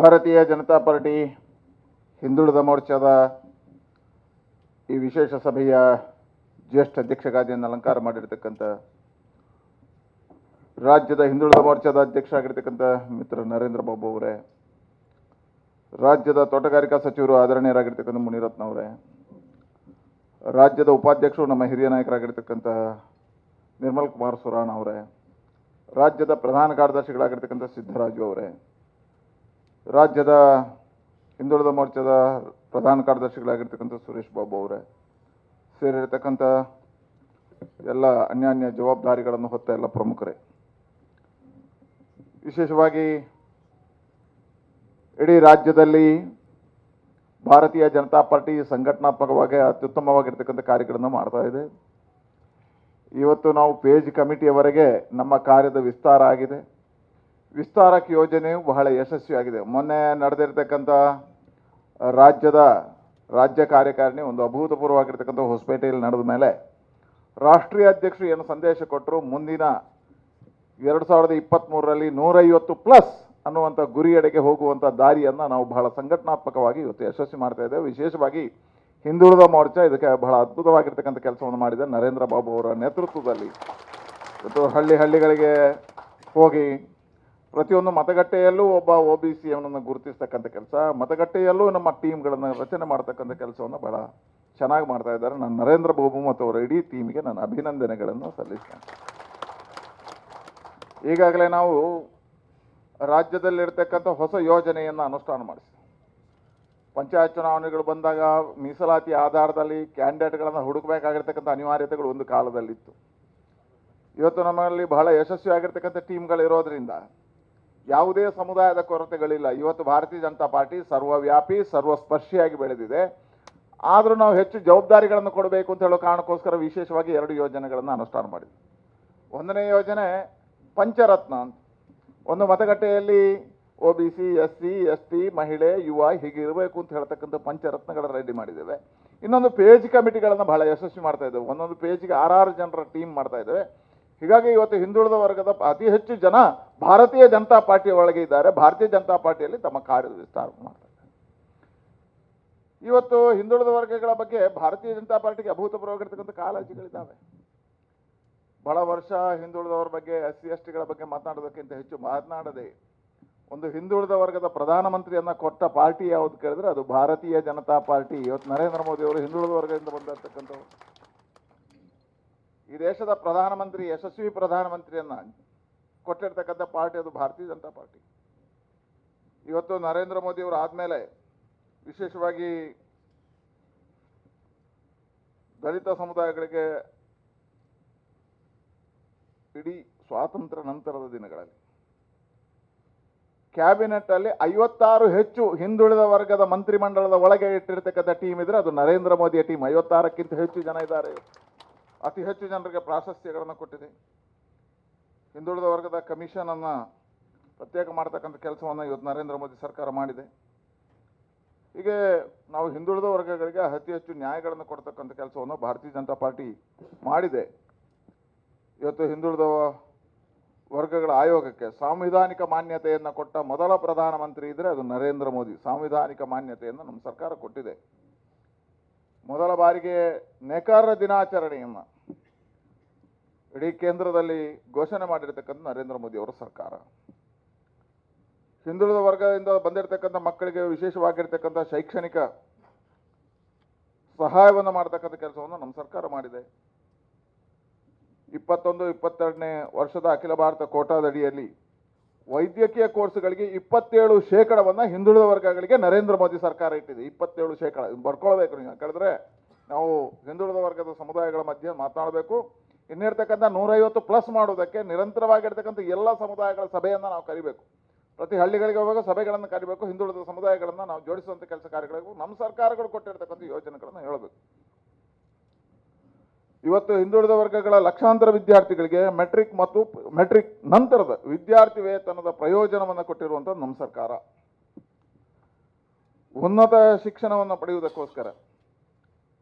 ಭಾರತೀಯ ಜನತಾ ಪಾರ್ಟಿ ಹಿಂದುಳಿದ ಮೋರ್ಚಾದ ಈ ವಿಶೇಷ ಸಭೆಯ ಜ್ಯೇಷ್ಠ ಅಧ್ಯಕ್ಷಗಾದಿಯನ್ನು ಅಲಂಕಾರ ಮಾಡಿರ್ತಕ್ಕಂಥ ರಾಜ್ಯದ ಹಿಂದುಳಿದ ಮೋರ್ಚಾದ ಅಧ್ಯಕ್ಷ ಆಗಿರ್ತಕ್ಕಂಥ ಮಿತ್ರ ನರೇಂದ್ರ ಬಾಬು ಅವರೇ, ರಾಜ್ಯದ ತೋಟಗಾರಿಕಾ ಸಚಿವರು ಆದರಣೀಯರಾಗಿರ್ತಕ್ಕಂಥ ಮುನಿರತ್ನ ಅವರೇ, ರಾಜ್ಯದ ಉಪಾಧ್ಯಕ್ಷರು ನಮ್ಮ ಹಿರಿಯ ನಾಯಕರಾಗಿರ್ತಕ್ಕಂಥ ನಿರ್ಮಲ್ ಕುಮಾರ್ ಸುರಾಣ್ ಅವರೇ, ರಾಜ್ಯದ ಪ್ರಧಾನ ಕಾರ್ಯದರ್ಶಿಗಳಾಗಿರ್ತಕ್ಕಂಥ ಸಿದ್ದರಾಜು ಅವರೇ, ರಾಜ್ಯದ ಹಿಂದುಳಿದ ಮೋರ್ಚಾದ ಪ್ರಧಾನ ಕಾರ್ಯದರ್ಶಿಗಳಾಗಿರ್ತಕ್ಕಂಥ ಸುರೇಶ್ ಬಾಬು ಅವರೇ ಸೇರಿರ್ತಕ್ಕಂಥ ಎಲ್ಲ ಅನ್ಯಾನ್ಯ ಜವಾಬ್ದಾರಿಗಳನ್ನು ಹೊತ್ತ ಎಲ್ಲ ಪ್ರಮುಖರೇ, ವಿಶೇಷವಾಗಿ ಇಡೀ ರಾಜ್ಯದಲ್ಲಿ ಭಾರತೀಯ ಜನತಾ ಪಾರ್ಟಿ ಸಂಘಟನಾತ್ಮಕವಾಗಿ ಅತ್ಯುತ್ತಮವಾಗಿರ್ತಕ್ಕಂಥ ಕಾರ್ಯಗಳನ್ನು ಮಾಡ್ತಾ ಇದೆ. ಇವತ್ತು ನಾವು ಪೇಜ್ ಕಮಿಟಿಯವರೆಗೆ ನಮ್ಮ ಕಾರ್ಯದ ವಿಸ್ತಾರ ಆಗಿದೆ. ವಿಸ್ತಾರಕ್ಕೆ ಯೋಜನೆಯು ಬಹಳ ಯಶಸ್ವಿಯಾಗಿದೆ. ಮೊನ್ನೆ ನಡೆದಿರ್ತಕ್ಕಂಥ ರಾಜ್ಯ ಕಾರ್ಯಕಾರಿಣಿ ಒಂದು ಅಭೂತಪೂರ್ವವಾಗಿರ್ತಕ್ಕಂಥ ಹೊಸಪೇಟೆಯಲ್ಲಿ ನಡೆದ ಮೇಲೆ ರಾಷ್ಟ್ರೀಯ ಅಧ್ಯಕ್ಷರು ಏನು ಸಂದೇಶ ಕೊಟ್ಟರು, ಮುಂದಿನ 2023ರಲ್ಲಿ 150+ ಅನ್ನುವಂಥ ಗುರಿಯೆಡೆಗೆ ಹೋಗುವಂಥ ದಾರಿಯನ್ನು ನಾವು ಬಹಳ ಸಂಘಟನಾತ್ಮಕವಾಗಿ ಇವತ್ತು ಯಶಸ್ವಿ ಮಾಡ್ತಾ ಇದ್ದೇವೆ. ವಿಶೇಷವಾಗಿ ಹಿಂದುಳಿದ ಮೋರ್ಚಾ ಇದಕ್ಕೆ ಬಹಳ ಅದ್ಭುತವಾಗಿರ್ತಕ್ಕಂಥ ಕೆಲಸವನ್ನು ಮಾಡಿದೆ. ನರೇಂದ್ರ ಬಾಬು ಅವರ ನೇತೃತ್ವದಲ್ಲಿ ಇವತ್ತು ಹಳ್ಳಿಗಳಿಗೆ ಹೋಗಿ ಪ್ರತಿಯೊಂದು ಮತಗಟ್ಟೆಯಲ್ಲೂ ಒಬ್ಬ OBC ಅವನನ್ನು ಗುರುತಿಸ್ತಕ್ಕಂಥ ಕೆಲಸ, ಮತಗಟ್ಟೆಯಲ್ಲೂ ನಮ್ಮ ಟೀಮ್ಗಳನ್ನು ರಚನೆ ಮಾಡ್ತಕ್ಕಂಥ ಕೆಲಸವನ್ನು ಬಹಳ ಚೆನ್ನಾಗಿ ಮಾಡ್ತಾ ಇದ್ದಾರೆ. ನಾನು ನರೇಂದ್ರ ಬಾಬು ಮತ್ತು ಅವರ ಇಡೀ ಟೀಮಿಗೆ ನಾನು ಅಭಿನಂದನೆಗಳನ್ನು ಸಲ್ಲಿಸ್ತೇನೆ. ಈಗಾಗಲೇ ನಾವು ರಾಜ್ಯದಲ್ಲಿರ್ತಕ್ಕಂಥ ಹೊಸ ಯೋಜನೆಯನ್ನು ಅನುಷ್ಠಾನ ಮಾಡಿಸಿ, ಪಂಚಾಯತ್ ಚುನಾವಣೆಗಳು ಬಂದಾಗ ಮೀಸಲಾತಿ ಆಧಾರದಲ್ಲಿ ಕ್ಯಾಂಡಿಡೇಟ್ಗಳನ್ನು ಹುಡುಕಬೇಕಾಗಿರ್ತಕ್ಕಂಥ ಅನಿವಾರ್ಯತೆಗಳು ಒಂದು ಕಾಲದಲ್ಲಿತ್ತು. ಇವತ್ತು ನಮ್ಮಲ್ಲಿ ಬಹಳ ಯಶಸ್ವಿಯಾಗಿರ್ತಕ್ಕಂಥ ಟೀಮ್ಗಳಿರೋದ್ರಿಂದ ಯಾವುದೇ ಸಮುದಾಯದ ಕೊರತೆಗಳಿಲ್ಲ. ಇವತ್ತು ಭಾರತೀಯ ಜನತಾ ಪಾರ್ಟಿ ಸರ್ವವ್ಯಾಪಿ ಸರ್ವಸ್ಪರ್ಶಿಯಾಗಿ ಬೆಳೆದಿದೆ. ಆದರೂ ನಾವು ಹೆಚ್ಚು ಜವಾಬ್ದಾರಿಗಳನ್ನು ಕೊಡಬೇಕು ಅಂತ ಹೇಳೋ ಕಾರಣಕ್ಕೋಸ್ಕರ ವಿಶೇಷವಾಗಿ 2 ಯೋಜನೆಗಳನ್ನು ಅನುಷ್ಠಾನ ಮಾಡಿದ್ವಿ. 1ನೇ ಯೋಜನೆ ಪಂಚರತ್ನ ಅಂತ. ಒಂದು ಮತಗಟ್ಟೆಯಲ್ಲಿ OBC, SC, ST, ಮಹಿಳೆ, ಯುವ ಹೀಗಿರಬೇಕು ಅಂತ ಹೇಳ್ತಕ್ಕಂಥ ಪಂಚರತ್ನಗಳನ್ನು ರೆಡಿ ಮಾಡಿದ್ದೇವೆ. ಇನ್ನೊಂದು ಪೇಜ್ ಕಮಿಟಿಗಳನ್ನು ಬಹಳ ಯಶಸ್ವಿ ಮಾಡ್ತಾ ಇದ್ದೇವೆ. ಒಂದೊಂದು ಪೇಜ್ಗೆ 6 ಜನರ ಟೀಮ್ ಮಾಡ್ತಾ ಇದ್ದೇವೆ. ಹೀಗಾಗಿ ಇವತ್ತು ಹಿಂದುಳಿದ ವರ್ಗದ ಅತಿ ಹೆಚ್ಚು ಜನ ಭಾರತೀಯ ಜನತಾ ಪಾರ್ಟಿಯ ಒಳಗೆ ಇದ್ದಾರೆ. ಭಾರತೀಯ ಜನತಾ ಪಾರ್ಟಿಯಲ್ಲಿ ತಮ್ಮ ಕಾರ್ಯದ ವಿಸ್ತಾರ ಮಾಡ್ತಾ ಇದ್ದಾರೆ. ಇವತ್ತು ಹಿಂದುಳಿದ ವರ್ಗಗಳ ಬಗ್ಗೆ ಭಾರತೀಯ ಜನತಾ ಪಾರ್ಟಿಗೆ ಅಭೂತಪೂರ್ವವಾಗಿರ್ತಕ್ಕಂಥ ಕಾಳಜಿಗಳಿದ್ದಾವೆ. ಬಹಳ ವರ್ಷ ಹಿಂದುಳಿದವರ ಬಗ್ಗೆ SC, STಗಳ ಬಗ್ಗೆ ಮಾತನಾಡೋದಕ್ಕಿಂತ ಹೆಚ್ಚು ಮಾತನಾಡದೆ ಒಂದು ಹಿಂದುಳಿದ ವರ್ಗದ ಪ್ರಧಾನಮಂತ್ರಿಯನ್ನ ಕೊಟ್ಟ ಪಾರ್ಟಿ ಯಾವುದು ಕೇಳಿದ್ರೆ ಅದು ಭಾರತೀಯ ಜನತಾ ಪಾರ್ಟಿ. ಇವತ್ತು ನರೇಂದ್ರ ಮೋದಿ ಅವರು ಹಿಂದುಳಿದ ವರ್ಗದಿಂದ ಬಂದಿರತಕ್ಕಂಥವ್ರು. ಈ ದೇಶದ ಪ್ರಧಾನಮಂತ್ರಿ, ಯಶಸ್ವಿ ಪ್ರಧಾನಮಂತ್ರಿಯನ್ನ ಕೊಟ್ಟಿರ್ತಕ್ಕಂಥ ಪಾರ್ಟಿ ಅದು ಭಾರತೀಯ ಜನತಾ ಪಾರ್ಟಿ. ಇವತ್ತು ನರೇಂದ್ರ ಮೋದಿ ಅವರು ಆದಮೇಲೆ ವಿಶೇಷವಾಗಿ ದಲಿತ ಸಮುದಾಯಗಳಿಗೆ ಇಡೀ ಸ್ವಾತಂತ್ರ್ಯ ನಂತರದ ದಿನಗಳಲ್ಲಿ ಕ್ಯಾಬಿನೆಟ್ ಅಲ್ಲಿ 56 ಹೆಚ್ಚು ಹಿಂದುಳಿದ ವರ್ಗದ ಮಂತ್ರಿಮಂಡಲದ ಒಳಗೆ ಇಟ್ಟಿರ್ತಕ್ಕಂಥ ಟೀಮ್ ಇದ್ರೆ ಅದು ನರೇಂದ್ರ ಮೋದಿಯ ಟೀಮ್. 56ಕ್ಕಿಂತ ಹೆಚ್ಚು ಜನ ಇದ್ದಾರೆ. ಅತಿ ಹೆಚ್ಚು ಜನರಿಗೆ ಪ್ರಾಶಸ್ತ್ಯಗಳನ್ನು ಕೊಟ್ಟಿದೆ. ಹಿಂದುಳಿದ ವರ್ಗದ ಕಮಿಷನ್ ಅನ್ನು ಪ್ರತ್ಯೇಕ ಮಾಡತಕ್ಕಂಥ ಕೆಲಸವನ್ನು ಇವತ್ತು ನರೇಂದ್ರ ಮೋದಿ ಸರ್ಕಾರ ಮಾಡಿದೆ. ಹೀಗೆ ನಾವು ಹಿಂದುಳಿದ ವರ್ಗಗಳಿಗೆ ಅತಿ ಹೆಚ್ಚು ನ್ಯಾಯಗಳನ್ನು ಕೊಡ್ತಕ್ಕಂಥ ಕೆಲಸವನ್ನು ಭಾರತೀಯ ಜನತಾ ಪಾರ್ಟಿ ಮಾಡಿದೆ. ಇವತ್ತು ಹಿಂದುಳಿದ ವರ್ಗಗಳ ಆಯೋಗಕ್ಕೆ ಸಾಂವಿಧಾನಿಕ ಮಾನ್ಯತೆಯನ್ನು ಕೊಟ್ಟ ಮೊದಲ ಪ್ರಧಾನಮಂತ್ರಿ ಇದ್ದರೆ ಅದು ನರೇಂದ್ರ ಮೋದಿ. ಸಾಂವಿಧಾನಿಕ ಮಾನ್ಯತೆಯನ್ನು ನಮ್ಮ ಸರ್ಕಾರ ಕೊಟ್ಟಿದೆ. ಮೊದಲ ಬಾರಿಗೆ ನೇಕಾರರ ದಿನಾಚರಣೆಯನ್ನು ಇಡೀ ಕೇಂದ್ರದಲ್ಲಿ ಘೋಷಣೆ ಮಾಡಿರ್ತಕ್ಕಂಥ ನರೇಂದ್ರ ಮೋದಿ ಅವರ ಸರ್ಕಾರ. ಹಿಂದುಳಿದ ವರ್ಗದಿಂದ ಬಂದಿರತಕ್ಕಂಥ ಮಕ್ಕಳಿಗೆ ವಿಶೇಷವಾಗಿರ್ತಕ್ಕಂಥ ಶೈಕ್ಷಣಿಕ ಸಹಾಯವನ್ನು ಮಾಡತಕ್ಕಂಥ ಕೆಲಸವನ್ನು ನಮ್ಮ ಸರ್ಕಾರ ಮಾಡಿದೆ. 21-22ನೇ ವರ್ಷದ ಅಖಿಲ ಭಾರತ ಕೋಟಾದಡಿಯಲ್ಲಿ ವೈದ್ಯಕೀಯ ಕೋರ್ಸ್ಗಳಿಗೆ 27% ಹಿಂದುಳಿದ ವರ್ಗಗಳಿಗೆ ನರೇಂದ್ರ ಮೋದಿ ಸರ್ಕಾರ ಇಟ್ಟಿದೆ. 27% ಬರ್ಕೊಳ್ಬೇಕು. ನೀವು ಯಾಕಂದ್ರೆ ನಾವು ಹಿಂದುಳಿದ ವರ್ಗದ ಸಮುದಾಯಗಳ ಮಧ್ಯೆ ಮಾತನಾಡಬೇಕು. ಇನ್ನಿರ್ತಕ್ಕಂಥ 150+ ಮಾಡೋದಕ್ಕೆ ನಿರಂತರವಾಗಿರ್ತಕ್ಕಂಥ ಎಲ್ಲ ಸಮುದಾಯಗಳ ಸಭೆಯನ್ನು ನಾವು ಕರಿಬೇಕು. ಪ್ರತಿ ಹಳ್ಳಿಗಳಿಗೆ ಹೋಗುವಾಗ ಸಭೆಗಳನ್ನು ಕರಿಬೇಕು. ಹಿಂದುಳಿದ ಸಮುದಾಯಗಳನ್ನು ನಾವು ಜೋಡಿಸುವಂಥ ಕೆಲಸ ಕಾರ್ಯಗಳಿಗೂ ನಮ್ಮ ಸರ್ಕಾರಗಳು ಕೊಟ್ಟಿರ್ತಕ್ಕಂಥ ಯೋಜನೆಗಳನ್ನು ಹೇಳಬೇಕು. ಇವತ್ತು ಹಿಂದುಳಿದ ವರ್ಗಗಳ ಲಕ್ಷಾಂತರ ವಿದ್ಯಾರ್ಥಿಗಳಿಗೆ ಮೆಟ್ರಿಕ್ ಮತ್ತು ಮೆಟ್ರಿಕ್ ನಂತರದ ವಿದ್ಯಾರ್ಥಿ ವೇತನದ ಪ್ರಯೋಜನವನ್ನು ಕೊಟ್ಟಿರುವಂಥದ್ದು ನಮ್ಮ ಸರ್ಕಾರ. ಉನ್ನತ ಶಿಕ್ಷಣವನ್ನು ಪಡೆಯುವುದಕ್ಕೋಸ್ಕರ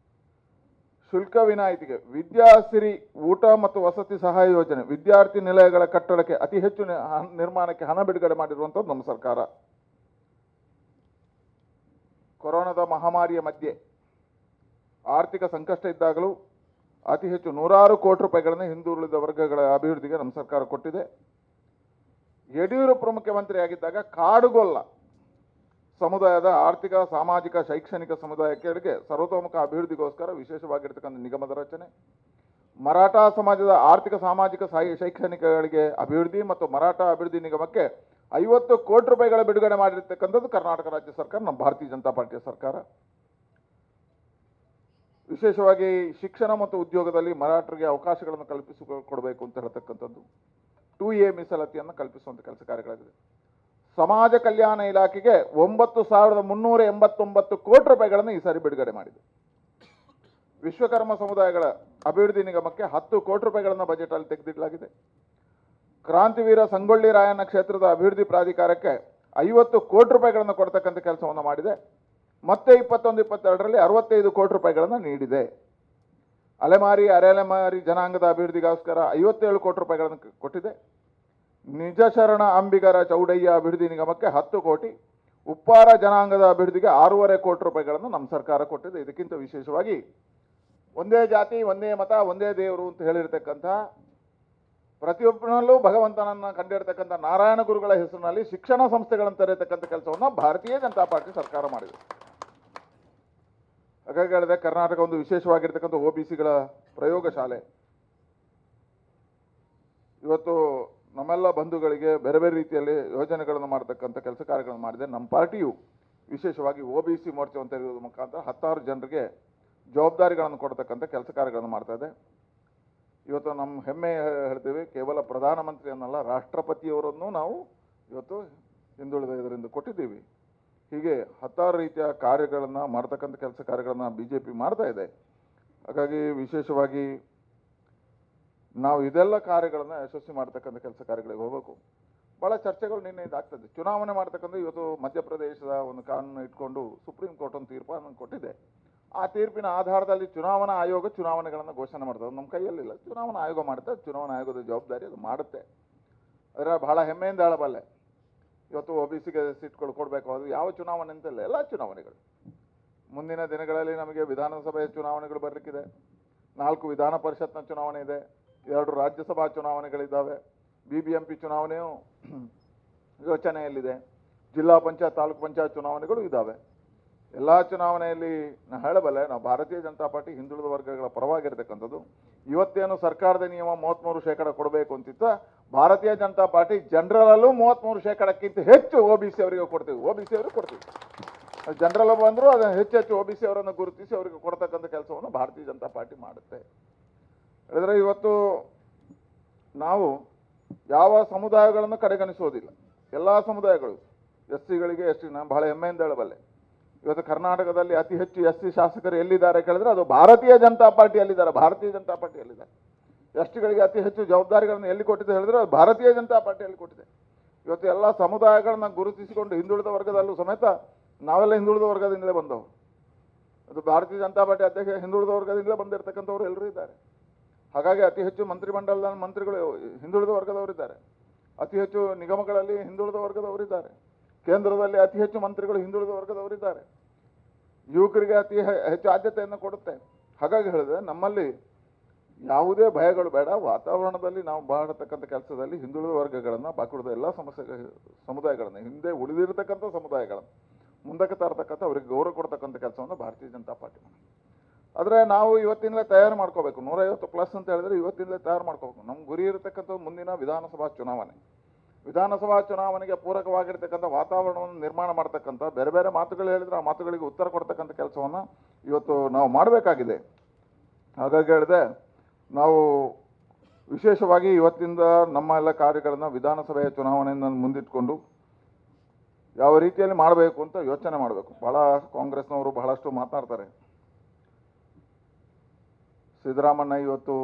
ಶುಲ್ಕ ವಿನಾಯಿತಿಗೆ, ವಿದ್ಯಾಸಿರಿ ಊಟ ಮತ್ತು ವಸತಿ ಸಹಾಯ ಯೋಜನೆ, ವಿದ್ಯಾರ್ಥಿ ನಿಲಯಗಳ ಕಟ್ಟಡಕ್ಕೆ ಅತಿ ಹೆಚ್ಚು ನಿರ್ಮಾಣಕ್ಕೆ ಹಣ ಬಿಡುಗಡೆ ಮಾಡಿರುವಂಥದ್ದು ನಮ್ಮ ಸರ್ಕಾರ. ಕೊರೋನಾದ ಮಹಾಮಾರಿಯ ಮಧ್ಯೆ ಆರ್ಥಿಕ ಸಂಕಷ್ಟ ಇದ್ದಾಗಲೂ ಅತಿ ಹೆಚ್ಚು 100 ಕೋಟಿ ರೂಪಾಯಿಗಳನ್ನು ಹಿಂದುಳಿದ ವರ್ಗಗಳ ಅಭಿವೃದ್ಧಿಗೆ ನಮ್ಮ ಸರ್ಕಾರ ಕೊಟ್ಟಿದೆ. ಯಡಿಯೂರಪ್ಪ ಮುಖ್ಯಮಂತ್ರಿಯಾಗಿದ್ದಾಗ ಕಾಡುಗೊಲ್ಲ ಸಮುದಾಯದ ಆರ್ಥಿಕ, ಸಾಮಾಜಿಕ, ಶೈಕ್ಷಣಿಕ ಸಮುದಾಯಗಳಿಗೆ ಸರ್ವತೋಮುಖ ಅಭಿವೃದ್ಧಿಗೋಸ್ಕರ ವಿಶೇಷವಾಗಿರ್ತಕ್ಕಂಥ ನಿಗಮದ ರಚನೆ, ಮರಾಠ ಸಮಾಜದ ಆರ್ಥಿಕ, ಸಾಮಾಜಿಕ, ಶೈಕ್ಷಣಿಕಗಳಿಗೆ ಅಭಿವೃದ್ಧಿ ಮತ್ತು ಮರಾಠ ಅಭಿವೃದ್ಧಿ ನಿಗಮಕ್ಕೆ 50 ಕೋಟಿ ರೂಪಾಯಿಗಳ ಬಿಡುಗಡೆ ಮಾಡಿರ್ತಕ್ಕಂಥದ್ದು ಕರ್ನಾಟಕ ರಾಜ್ಯ ಸರ್ಕಾರ, ನಮ್ಮ ಭಾರತೀಯ ಜನತಾ ಪಾರ್ಟಿಯ ಸರ್ಕಾರ. ವಿಶೇಷವಾಗಿ ಶಿಕ್ಷಣ ಮತ್ತು ಉದ್ಯೋಗದಲ್ಲಿ ಮರಾಠರಿಗೆ ಅವಕಾಶಗಳನ್ನು ಕಲ್ಪಿಸಿಕೊಡಬೇಕು ಅಂತ ಹೇಳ್ತಕ್ಕಂಥದ್ದು, 2A ಮೀಸಲಾತಿಯನ್ನು ಕಲ್ಪಿಸುವಂಥ ಕೆಲಸ ಕಾರ್ಯಗಳಾಗಿದೆ. ಸಮಾಜ ಕಲ್ಯಾಣ ಇಲಾಖೆಗೆ 9,389 ಕೋಟಿ ರೂಪಾಯಿಗಳನ್ನು ಈ ಸಾರಿ ಬಿಡುಗಡೆ ಮಾಡಿದೆ. ವಿಶ್ವಕರ್ಮ ಸಮುದಾಯಗಳ ಅಭಿವೃದ್ಧಿ ನಿಗಮಕ್ಕೆ 10 ಕೋಟಿ ರೂಪಾಯಿಗಳನ್ನು ಬಜೆಟಲ್ಲಿ ತೆಗೆದಿಡಲಾಗಿದೆ. ಕ್ರಾಂತಿವೀರ ಸಂಗೊಳ್ಳಿ ರಾಯಣ್ಣ ಕ್ಷೇತ್ರದ ಅಭಿವೃದ್ಧಿ ಪ್ರಾಧಿಕಾರಕ್ಕೆ 50 ಕೋಟಿ ರೂಪಾಯಿಗಳನ್ನು ಕೊಡ್ತಕ್ಕಂಥ ಕೆಲಸವನ್ನು ಮಾಡಿದೆ. ಮತ್ತೆ 21-22ರಲ್ಲಿ 65 ಕೋಟಿ ರೂಪಾಯಿಗಳನ್ನು ನೀಡಿದೆ. ಅಲೆಮಾರಿ, ಅರೆಅಲೆಮಾರಿ ಜನಾಂಗದ ಅಭಿವೃದ್ಧಿಗೋಸ್ಕರ 57 ಕೋಟಿ ರೂಪಾಯಿಗಳನ್ನು ಕೊಟ್ಟಿದೆ. ನಿಜ ಶರಣ ಅಂಬಿಗರ ಚೌಡಯ್ಯ ಅಭಿವೃದ್ಧಿ ನಿಗಮಕ್ಕೆ 10 ಕೋಟಿ, ಉಪ್ಪಾರ ಜನಾಂಗದ ಅಭಿವೃದ್ಧಿಗೆ 6.5 ಕೋಟಿ ರೂಪಾಯಿಗಳನ್ನು ನಮ್ಮ ಸರ್ಕಾರ ಕೊಟ್ಟಿದೆ. ಇದಕ್ಕಿಂತ ವಿಶೇಷವಾಗಿ ಒಂದೇ ಜಾತಿ, ಒಂದೇ ಮತ, ಒಂದೇ ದೇವರು ಅಂತ ಹೇಳಿರ್ತಕ್ಕಂಥ, ಪ್ರತಿಯೊಬ್ಬನಲ್ಲೂ ಭಗವಂತನನ್ನು ಕಂಡಿರ್ತಕ್ಕಂಥ ನಾರಾಯಣ ಗುರುಗಳ ಹೆಸರಿನಲ್ಲಿ ಶಿಕ್ಷಣ ಸಂಸ್ಥೆಗಳನ್ನು ತೆರೆಯತಕ್ಕಂಥ ಕೆಲಸವನ್ನು ಭಾರತೀಯ ಜನತಾ ಪಾರ್ಟಿ ಸರ್ಕಾರ ಮಾಡಿದೆ. ಹಾಗಾಗಿ ಹೇಳಿದೆ, ಕರ್ನಾಟಕ ಒಂದು ವಿಶೇಷವಾಗಿರ್ತಕ್ಕಂಥ OBCಗಳ ಪ್ರಯೋಗ ಶಾಲೆ. ಇವತ್ತು ನಮ್ಮೆಲ್ಲ ಬಂಧುಗಳಿಗೆ ಬೇರೆ ಬೇರೆ ರೀತಿಯಲ್ಲಿ ಯೋಜನೆಗಳನ್ನು ಮಾಡತಕ್ಕಂಥ ಕೆಲಸ ಕಾರ್ಯಗಳನ್ನು ಮಾಡಿದೆ. ನಮ್ಮ ಪಾರ್ಟಿಯು ವಿಶೇಷವಾಗಿ OBC ಮೋರ್ಚೆ ಅಂತ ಇರೋದ್ರ ಮುಖಾಂತರ 10 ಜನರಿಗೆ ಜವಾಬ್ದಾರಿಗಳನ್ನು ಕೊಡ್ತಕ್ಕಂಥ ಕೆಲಸ ಕಾರ್ಯಗಳನ್ನು ಮಾಡ್ತಾ ಇದೆ. ಇವತ್ತು ನಮ್ಮ ಹೆಮ್ಮೆ ಹೇಳ್ತೀವಿ, ಕೇವಲ ಪ್ರಧಾನಮಂತ್ರಿ ಅನ್ನಲ್ಲ, ರಾಷ್ಟ್ರಪತಿಯವರನ್ನು ನಾವು ಇವತ್ತು ಹಿಂದುಳಿದ ಇದರಿಂದ ಕೊಟ್ಟಿದ್ದೀವಿ. ಹೀಗೆ 10 ರೀತಿಯ ಕಾರ್ಯಗಳನ್ನು ಮಾಡ್ತಕ್ಕಂಥ ಕೆಲಸ ಕಾರ್ಯಗಳನ್ನು BJP ಮಾಡ್ತಾ ಇದೆ. ಹಾಗಾಗಿ ವಿಶೇಷವಾಗಿ ನಾವು ಇದೆಲ್ಲ ಕಾರ್ಯಗಳನ್ನು ಯಶಸ್ವಿ ಮಾಡ್ತಕ್ಕಂಥ ಕೆಲಸ ಕಾರ್ಯಗಳಿಗೆ ಹೋಗಬೇಕು. ಭಾಳ ಚರ್ಚೆಗಳು ನಿನ್ನೆ ಇದಾಗ್ತದೆ. ಚುನಾವಣೆ ಮಾಡ್ತಕ್ಕಂಥ ಇವತ್ತು ಮಧ್ಯಪ್ರದೇಶದ ಒಂದು ಕಾನೂನು ಇಟ್ಕೊಂಡು ಸುಪ್ರೀಂ ಕೋರ್ಟ್ ಒಂದು ತೀರ್ಪನ್ನು ಕೊಟ್ಟಿದೆ. ಆ ತೀರ್ಪಿನ ಆಧಾರದಲ್ಲಿ ಚುನಾವಣಾ ಆಯೋಗ ಚುನಾವಣೆಗಳನ್ನು ಘೋಷಣೆ ಮಾಡ್ತದೆ. ನಮ್ಮ ಕೈಯಲ್ಲಿಲ್ಲ, ಚುನಾವಣಾ ಆಯೋಗ ಮಾಡುತ್ತೆ. ಚುನಾವಣಾ ಆಯೋಗದ ಜವಾಬ್ದಾರಿ ಅದು ಮಾಡುತ್ತೆ. ಅದರ ಬಹಳ ಹೆಮ್ಮೆಯಿಂದ ಹೇಳಬಲ್ಲೆ, ಇವತ್ತು OBCಗೆ ಸೀಟ್ಗಳು ಕೊಡಬೇಕು. ಅದು ಯಾವ ಚುನಾವಣೆ ಅಂತಲ್ಲ, ಎಲ್ಲ ಚುನಾವಣೆಗಳು. ಮುಂದಿನ ದಿನಗಳಲ್ಲಿ ನಮಗೆ ವಿಧಾನಸಭೆಯ ಚುನಾವಣೆಗಳು ಬರಲಿಕ್ಕಿದೆ, 4 ವಿಧಾನ ಪರಿಷತ್ನ ಚುನಾವಣೆ ಇದೆ, 2 ರಾಜ್ಯಸಭಾ ಚುನಾವಣೆಗಳಿದ್ದಾವೆ, BBMP ಚುನಾವಣೆಯು ಯೋಚನೆಯಲ್ಲಿದೆ, ಜಿಲ್ಲಾ ಪಂಚಾಯತ್, ತಾಲೂಕು ಪಂಚಾಯತ್ ಚುನಾವಣೆಗಳು ಇದ್ದಾವೆ. ಎಲ್ಲ ಚುನಾವಣೆಯಲ್ಲಿ ನಾನು ಹೇಳಬಲ್ಲೆ, ನಾವು ಭಾರತೀಯ ಜನತಾ ಪಾರ್ಟಿ ಹಿಂದುಳಿದ ವರ್ಗಗಳ ಪರವಾಗಿರ್ತಕ್ಕಂಥದ್ದು. ಇವತ್ತೇನು ಸರ್ಕಾರದ ನಿಯಮ 33% ಕೊಡಬೇಕು ಅಂತಿತ್ತ, ಭಾರತೀಯ ಜನತಾ ಪಾರ್ಟಿ ಜನರಲ್ಲೂ 33%ಕ್ಕಿಂತ ಹೆಚ್ಚು OBC ಅವರಿಗೆ ಕೊಡ್ತೀವಿ. OBC ಅವರಿಗೆ ಕೊಡ್ತೀವಿ. ಜನರಲ್ ಬಂದರೂ ಅದನ್ನು ಹೆಚ್ಚು OBC ಅವರನ್ನು ಗುರುತಿಸಿ ಅವರಿಗೆ ಕೊಡ್ತಕ್ಕಂಥ ಕೆಲಸವನ್ನು ಭಾರತೀಯ ಜನತಾ ಪಾರ್ಟಿ ಮಾಡುತ್ತೆ. ಹೇಳಿದ್ರೆ ಇವತ್ತು ನಾವು ಯಾವ ಸಮುದಾಯಗಳನ್ನು ಕಡೆಗಣಿಸೋದಿಲ್ಲ, ಎಲ್ಲ ಸಮುದಾಯಗಳು. SCಗಳಿಗೆ ST ನಾನು ಬಹಳ ಹೆಮ್ಮೆಯಿಂದ ಹೇಳಬಲ್ಲೆ, ಇವತ್ತು ಕರ್ನಾಟಕದಲ್ಲಿ ಅತಿ ಹೆಚ್ಚು SC ಶಾಸಕರು ಎಲ್ಲಿದ್ದಾರೆ ಕೇಳಿದ್ರೆ ಅದು ಭಾರತೀಯ ಜನತಾ ಪಾರ್ಟಿಯಲ್ಲಿದ್ದಾರೆ. ಭಾರತೀಯ ಜನತಾ ಪಾರ್ಟಿಯಲ್ಲಿದ್ದಾರೆ. STಗಳಿಗೆ ಅತಿ ಹೆಚ್ಚು ಜವಾಬ್ದಾರಿಗಳನ್ನು ಎಲ್ಲಿ ಕೊಟ್ಟಿದೆ ಹೇಳಿದ್ರೆ ಅದು ಭಾರತೀಯ ಜನತಾ ಪಾರ್ಟಿಯಲ್ಲಿ ಕೊಟ್ಟಿದೆ. ಇವತ್ತು ಎಲ್ಲ ಸಮುದಾಯಗಳನ್ನ ಗುರುತಿಸಿಕೊಂಡು ಹಿಂದುಳಿದ ವರ್ಗದಲ್ಲೂ ಸಮೇತ ನಾವೆಲ್ಲ ಹಿಂದುಳಿದ ವರ್ಗದಿಂದಲೇ ಬಂದವರು. ಅದು ಭಾರತೀಯ ಜನತಾ ಪಾರ್ಟಿ ಅಧ್ಯಕ್ಷ ಹಿಂದುಳಿದ ವರ್ಗದಿಂದಲೇ ಬಂದಿರತಕ್ಕಂಥವ್ರು ಎಲ್ಲರೂ ಇದ್ದಾರೆ. ಹಾಗಾಗಿ ಅತಿ ಹೆಚ್ಚು ಮಂತ್ರಿಮಂಡಲದ ಮಂತ್ರಿಗಳು ಹಿಂದುಳಿದ ವರ್ಗದವರಿದ್ದಾರೆ, ಅತಿ ಹೆಚ್ಚು ನಿಗಮಗಳಲ್ಲಿ ಹಿಂದುಳಿದ ವರ್ಗದವರಿದ್ದಾರೆ, ಕೇಂದ್ರದಲ್ಲಿ ಅತಿ ಹೆಚ್ಚು ಮಂತ್ರಿಗಳು ಹಿಂದುಳಿದ ವರ್ಗದವರಿದ್ದಾರೆ. ಯುವಕರಿಗೆ ಅತಿ ಹೆಚ್ಚು ಆದ್ಯತೆಯನ್ನು ಕೊಡುತ್ತೆ. ಹಾಗಾಗಿ ಹೇಳಿದ್ರೆ ನಮ್ಮಲ್ಲಿ ಯಾವುದೇ ಭಯಗಳು ಬೇಡ. ವಾತಾವರಣದಲ್ಲಿ ನಾವು ಮಾಡತಕ್ಕಂಥ ಕೆಲಸದಲ್ಲಿ ಹಿಂದುಳಿದ ವರ್ಗಗಳನ್ನು, ಬಾಕುಳಿದ ಎಲ್ಲ ಸಮುದಾಯಗಳನ್ನು, ಹಿಂದೆ ಉಳಿದಿರತಕ್ಕಂಥ ಸಮುದಾಯಗಳನ್ನು ಮುಂದಕ್ಕೆ ತರತಕ್ಕಂಥ ಅವರಿಗೆ ಗೌರವ ಕೊಡ್ತಕ್ಕಂಥ ಕೆಲಸವನ್ನು ಭಾರತೀಯ ಜನತಾ ಪಾರ್ಟಿ ಮಾಡಿ. ಆದರೆ ನಾವು ಇವತ್ತಿನಲ್ಲೇ ತಯಾರು ಮಾಡ್ಕೋಬೇಕು. 150+ ಅಂತ ಹೇಳಿದ್ರೆ ಇವತ್ತಿನಲ್ಲೇ ತಯಾರು ಮಾಡ್ಕೋಬೇಕು. ನಮ್ಮ ಗುರಿ ಇರತಕ್ಕಂಥ ಮುಂದಿನ ವಿಧಾನಸಭಾ ಚುನಾವಣೆ. ವಿಧಾನಸಭಾ ಚುನಾವಣೆಗೆ ಪೂರಕವಾಗಿರ್ತಕ್ಕಂಥ ವಾತಾವರಣವನ್ನು ನಿರ್ಮಾಣ ಮಾಡ್ತಕ್ಕಂಥ, ಬೇರೆ ಬೇರೆ ಮಾತುಗಳು ಹೇಳಿದ್ರೆ ಆ ಮಾತುಗಳಿಗೆ ಉತ್ತರ ಕೊಡ್ತಕ್ಕಂಥ ಕೆಲಸವನ್ನು ಇವತ್ತು ನಾವು ಮಾಡಬೇಕಾಗಿದೆ. ಹಾಗಾಗಿ ಹೇಳಿದೆ, ನಾವು ವಿಶೇಷವಾಗಿ ಇವತ್ತಿಂದ ನಮ್ಮ ಎಲ್ಲ ಕಾರ್ಯಗಳನ್ನು ವಿಧಾನಸಭೆಯ ಚುನಾವಣೆಯನ್ನು ಮುಂದಿಟ್ಕೊಂಡು ಯಾವ ರೀತಿಯಲ್ಲಿ ಮಾಡಬೇಕು ಅಂತ ಯೋಚನೆ ಮಾಡಬೇಕು. ಭಾಳ ಕಾಂಗ್ರೆಸ್ನವರು ಬಹಳಷ್ಟು ಮಾತನಾಡ್ತಾರೆ. ಸಿದ್ದರಾಮಣ್ಣ ಇವತ್ತು